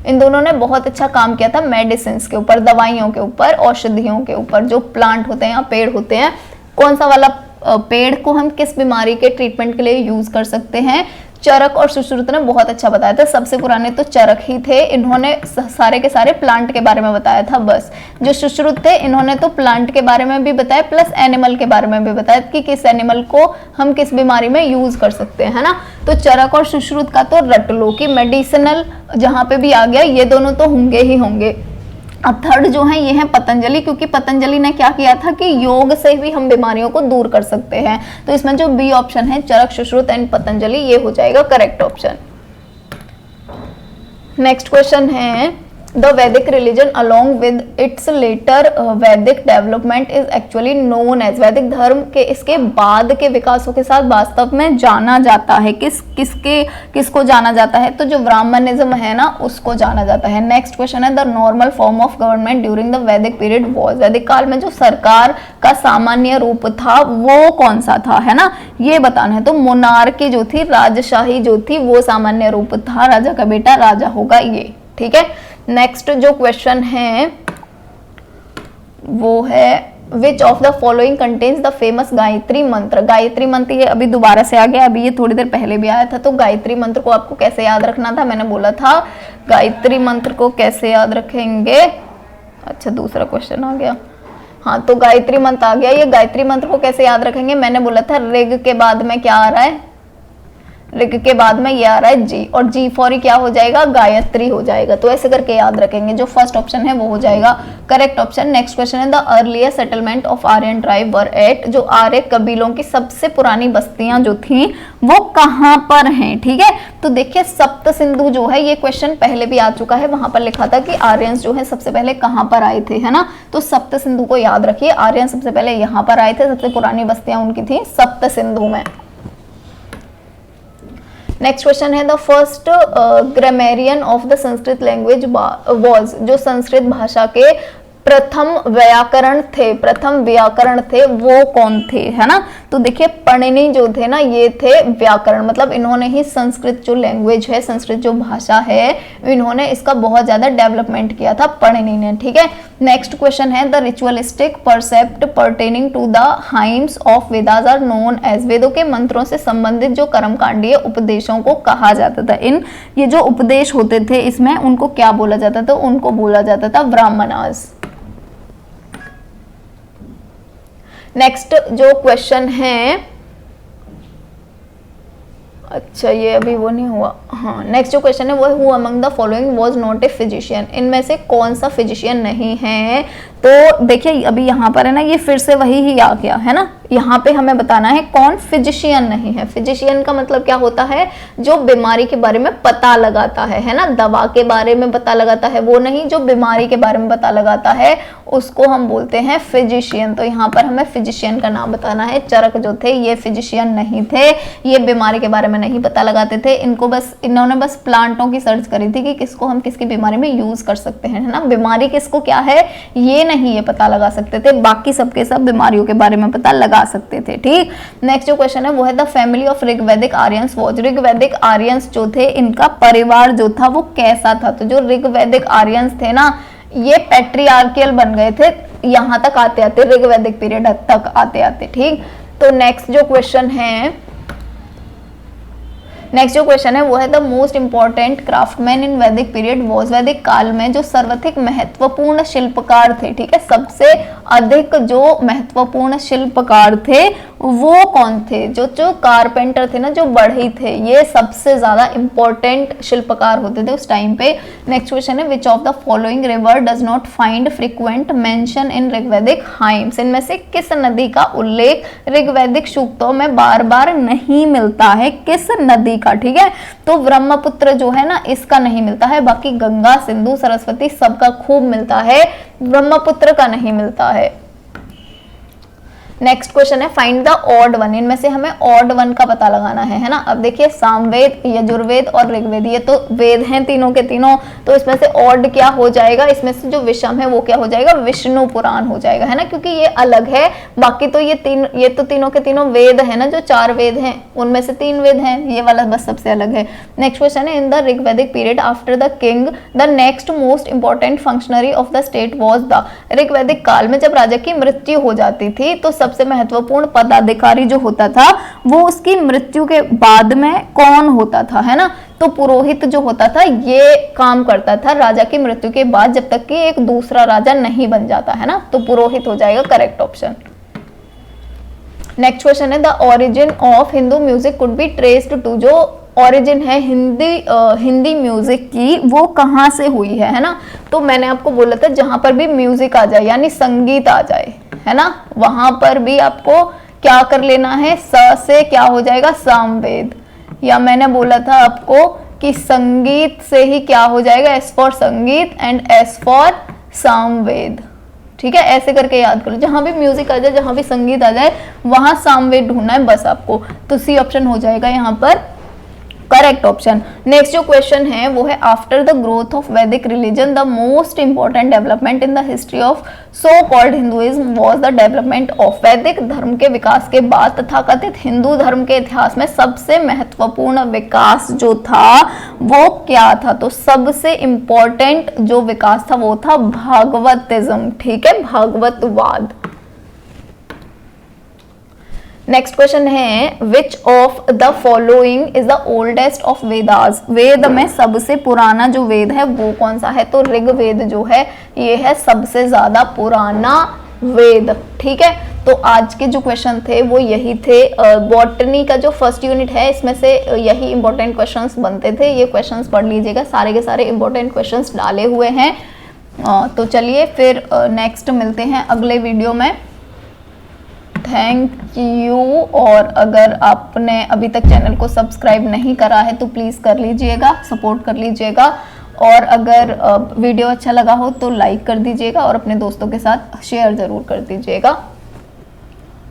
इन दोनों ने बहुत अच्छा काम किया था मेडिसिन के ऊपर, दवाइयों के ऊपर, औषधियों के ऊपर, जो प्लांट होते हैं या पेड़ होते हैं, कौन सा वाला पेड़ को हम किस बीमारी के ट्रीटमेंट के लिए यूज कर सकते हैं, चरक और सुश्रुत ने बहुत अच्छा बताया था। सबसे पुराने तो चरक ही थे, इन्होंने सारे के सारे प्लांट के बारे में बताया था बस। जो सुश्रुत थे इन्होंने तो प्लांट के बारे में भी बताया प्लस एनिमल के बारे में भी बताया कि किस एनिमल को हम किस बीमारी में यूज कर सकते हैं, है ना। तो चरक और सुश्रुत का तो रट लो कि मेडिसिनल जहां पे भी आ गया ये दोनों तो होंगे ही होंगे। अब थर्ड जो है ये है पतंजलि, क्योंकि पतंजलि ने क्या किया था कि योग से भी हम बीमारियों को दूर कर सकते हैं। तो इसमें जो बी ऑप्शन है चरक सुश्रुत एंड पतंजलि, ये हो जाएगा करेक्ट ऑप्शन। नेक्स्ट क्वेश्चन है the Vedic religion along with its later Vedic development is actually known as, वैदिक धर्म के इसके बाद के विकासों के साथ वास्तव में जाना जाता है, किसको जाना जाता है, तो जो ब्राह्मणिज्म है ना उसको जाना जाता है। नेक्स्ट क्वेश्चन है the normal form of government during the वैदिक पीरियड वॉज, वैदिक काल में जो सरकार का सामान्य रूप था वो कौन सा था, है ना, ये बताना है। तो मोनार्की जो थी, राजशाही जो थी, वो सामान्य रूप था, राजा का बेटा राजा होगा ये, ठीक है। नेक्स्ट जो क्वेश्चन है वो है which of the following contains the famous Gayatri मंत्र, गायत्री मंत्र ये अभी दोबारा से आ गया, अभी ये थोड़ी देर पहले भी आया था। तो गायत्री मंत्र को आपको कैसे याद रखना था, मैंने बोला था गायत्री मंत्र को कैसे याद रखेंगे, अच्छा दूसरा क्वेश्चन आ गया, हाँ तो गायत्री मंत्र आ गया। ये गायत्री मंत्र को कैसे याद रखेंगे, मैंने बोला था ऋग के बाद में क्या आ रहा है, ऋग के बाद में ये आ रहा है जी, और जी फॉर क्या हो जाएगा, गायत्री हो जाएगा। तो ऐसे करके याद रखेंगे, जो फर्स्ट ऑप्शन है वो हो जाएगा करेक्ट ऑप्शन। नेक्स्ट क्वेश्चन है the earlier settlement of Aryan tribe were at, जो आर्य कबीलों की सबसे पुरानी बस्तियां जो थी वो कहां पर हैं, ठीक है। तो देखिए सप्त सिंधु जो है ये क्वेश्चन पहले भी आ चुका है, वहां पर लिखा था कि आर्यंस जो है सबसे पहले कहां पर आए थे, है ना। तो सप्त सिंधु को याद रखिए, आर्यन सबसे पहले यहाँ पर आए थे, सबसे पुरानी बस्तियां उनकी थी सप्त सिंधु में। नेक्स्ट क्वेश्चन है the first grammarian of the Sanskrit language was, जो संस्कृत भाषा के प्रथम व्याकरण थे वो कौन थे, है ना। तो देखिए पणिनि जो थे ना ये थे व्याकरण, मतलब इन्होंने ही संस्कृत जो लैंग्वेज है, संस्कृत जो भाषा है, इन्होंने इसका बहुत ज्यादा डेवलपमेंट किया था पणिनि ने, ठीक है। नेक्स्ट क्वेश्चन है the ritualistic precept pertaining to the hymns of Vedas are known as, वेदों के मंत्रों से संबंधित जो कर्मकांडीय उपदेशों को कहा जाता था, ये जो उपदेश होते थे इसमें उनको क्या बोला जाता था, उनको बोला जाता था ब्राह्मणास। नेक्स्ट जो क्वेश्चन है, अच्छा ये अभी वो नहीं हुआ, हाँ नेक्स्ट जो क्वेश्चन है वो है who among the following was not a physician, इनमें से कौन सा फिजिशियन नहीं है। तो देखिए अभी यहाँ पर है ना, ये फिर से वही ही आ गया है ना, यहाँ पे हमें बताना है कौन फिजिशियन नहीं है। फिजिशियन का मतलब क्या होता है, जो बीमारी के बारे में पता लगाता है ना, दवा के बारे में पता लगाता है वो नहीं, जो बीमारी के बारे में पता लगाता है उसको हम बोलते हैं फिजिशियन। तो यहाँ पर हमें फिजिशियन का नाम बताना है। चरक जो थे ये फिजिशियन नहीं थे, ये बीमारी के बारे में नहीं पता लगाते थे, इन्होंने बस प्लांटों की सर्च करी थी कि किसको हम किसकी बीमारी में यूज कर सकते हैं, है ना। बीमारी किसको क्या है ये नहीं ये पता लगा सकते थे, बाकी सबके सब बीमारियों के बारे में पता लगा सकते थे, ठीक। नेक्स्ट जो क्वेश्चन है वो है the family of Rigvedic Aryans was, Rigvedic Aryans जो थे इनका परिवार जो था वो कैसा था। तो जो ऋग्वैदिक आर्यंस थे ना ये पैट्रियार्कियल बन गए थे यहाँ तक आते आते, ऋग्वैदिक पीरियड तक आते आते, ठीक। तो नेक्स्ट जो क्वेश्चन है वो है द मोस्ट इंपॉर्टेंट क्राफ्टमैन इन वैदिक पीरियड वाज, वैदिक काल में जो सर्वाधिक महत्वपूर्ण शिल्पकार थे, ठीक है, सबसे अधिक जो महत्वपूर्ण शिल्पकार थे वो कौन थे। जो कारपेंटर थे ना, जो बढ़ई थे, ये सबसे ज्यादा इंपॉर्टेंट शिल्पकार होते थे उस टाइम पे। नेक्स्ट क्वेश्चन है which of the following river does not find frequent mention in Rigvedic hymns, इनमें से किस नदी का उल्लेख ऋग्वैदिक सूक्तों में बार बार नहीं मिलता है, किस नदी का, ठीक है। तो ब्रह्मपुत्र जो है ना इसका नहीं मिलता है, बाकी गंगा सिंधु सरस्वती सबका खूब मिलता है, ब्रह्मपुत्र का नहीं मिलता है। नेक्स्ट क्वेश्चन है फाइंड द ऑड वन, इनमें से हमें ऑड वन का पता लगाना है ना। अब देखिए सामवेद, यजुर्वेद और ऋग्वेद ये तो वेद हैं तीनों के तीनों, तो इसमें से ऑड क्या हो जाएगा, इसमें से जो विषम है वो क्या हो जाएगा, विष्णु पुराण हो जाएगा, है ना, क्योंकि ये अलग है। बाकी तो ये तो तीनों के तीनों वेद है ना, जो 4 वेद हैं उनमें से 3 वेद हैं, ये वाला बस सबसे अलग है। नेक्स्ट क्वेश्चन है in the Rigvedic period after the king the next most important functionary of the state was the, ऋग्वैदिक काल में जब राजा की मृत्यु हो जाती थी तो सबसे महत्वपूर्ण पदाधिकारी जो होता था वो उसकी मृत्यु के बाद में कौन होता था, है ना। तो पुरोहित जो होता था ये काम करता था राजा की मृत्यु के बाद, जब तक कि एक दूसरा राजा नहीं बन जाता, है ना। तो पुरोहित हो जाएगा करेक्ट ऑप्शन। नेक्स्ट क्वेश्चन है the origin of Hindu music could be traced to, जो ओरिजिन है हिंदी म्यूजिक की वो कहाँ से हुई है ना। तो मैंने आपको बोला था जहां पर भी म्यूजिक आ जाए यानी संगीत आ जाए, है ना, वहां पर भी आपको क्या कर लेना है, स से क्या हो जाएगा सामवेद, या मैंने बोला था आपको कि संगीत से ही क्या हो जाएगा, एस फॉर संगीत एंड एस फॉर सामवेद, ठीक है। ऐसे करके याद करो, जहां भी म्यूजिक आ जाए, जहां भी संगीत आ जाए वहां सामवेद ढूंढना है बस आपको। तो सी ऑप्शन हो जाएगा यहाँ पर करेक्ट ऑप्शन। नेक्स्ट जो क्वेश्चन है वो है आफ्टर द ग्रोथ ऑफ वैदिक religion the most important development in the history of so called Hinduism was the development of, वैदिक धर्म के विकास के बाद तथाकथित हिंदू धर्म के इतिहास में सबसे महत्वपूर्ण विकास जो था वो क्या था। तो सबसे इंपॉर्टेंट जो विकास था वो था भागवतिज्म, ठीक है, भागवतवाद। नेक्स्ट क्वेश्चन है which of the following is the oldest of Vedas, वेद में सबसे पुराना जो वेद है वो कौन सा है। तो ऋग्वेद जो है ये है सबसे ज्यादा पुराना वेद, ठीक है। तो आज के जो क्वेश्चन थे वो यही थे। बॉटनी का जो फर्स्ट यूनिट है इसमें से यही इंपॉर्टेंट क्वेश्चंस बनते थे, ये क्वेश्चंस पढ़ लीजिएगा, सारे के सारे इंपॉर्टेंट क्वेश्चंस डाले हुए हैं। तो चलिए फिर नेक्स्ट मिलते हैं अगले वीडियो में। Thank you. और अगर आपने अभी तक चैनल को सब्सक्राइब नहीं करा है तो प्लीज़ कर लीजिएगा, सपोर्ट कर लीजिएगा। और अगर वीडियो अच्छा लगा हो तो लाइक कर दीजिएगा और अपने दोस्तों के साथ शेयर ज़रूर कर दीजिएगा।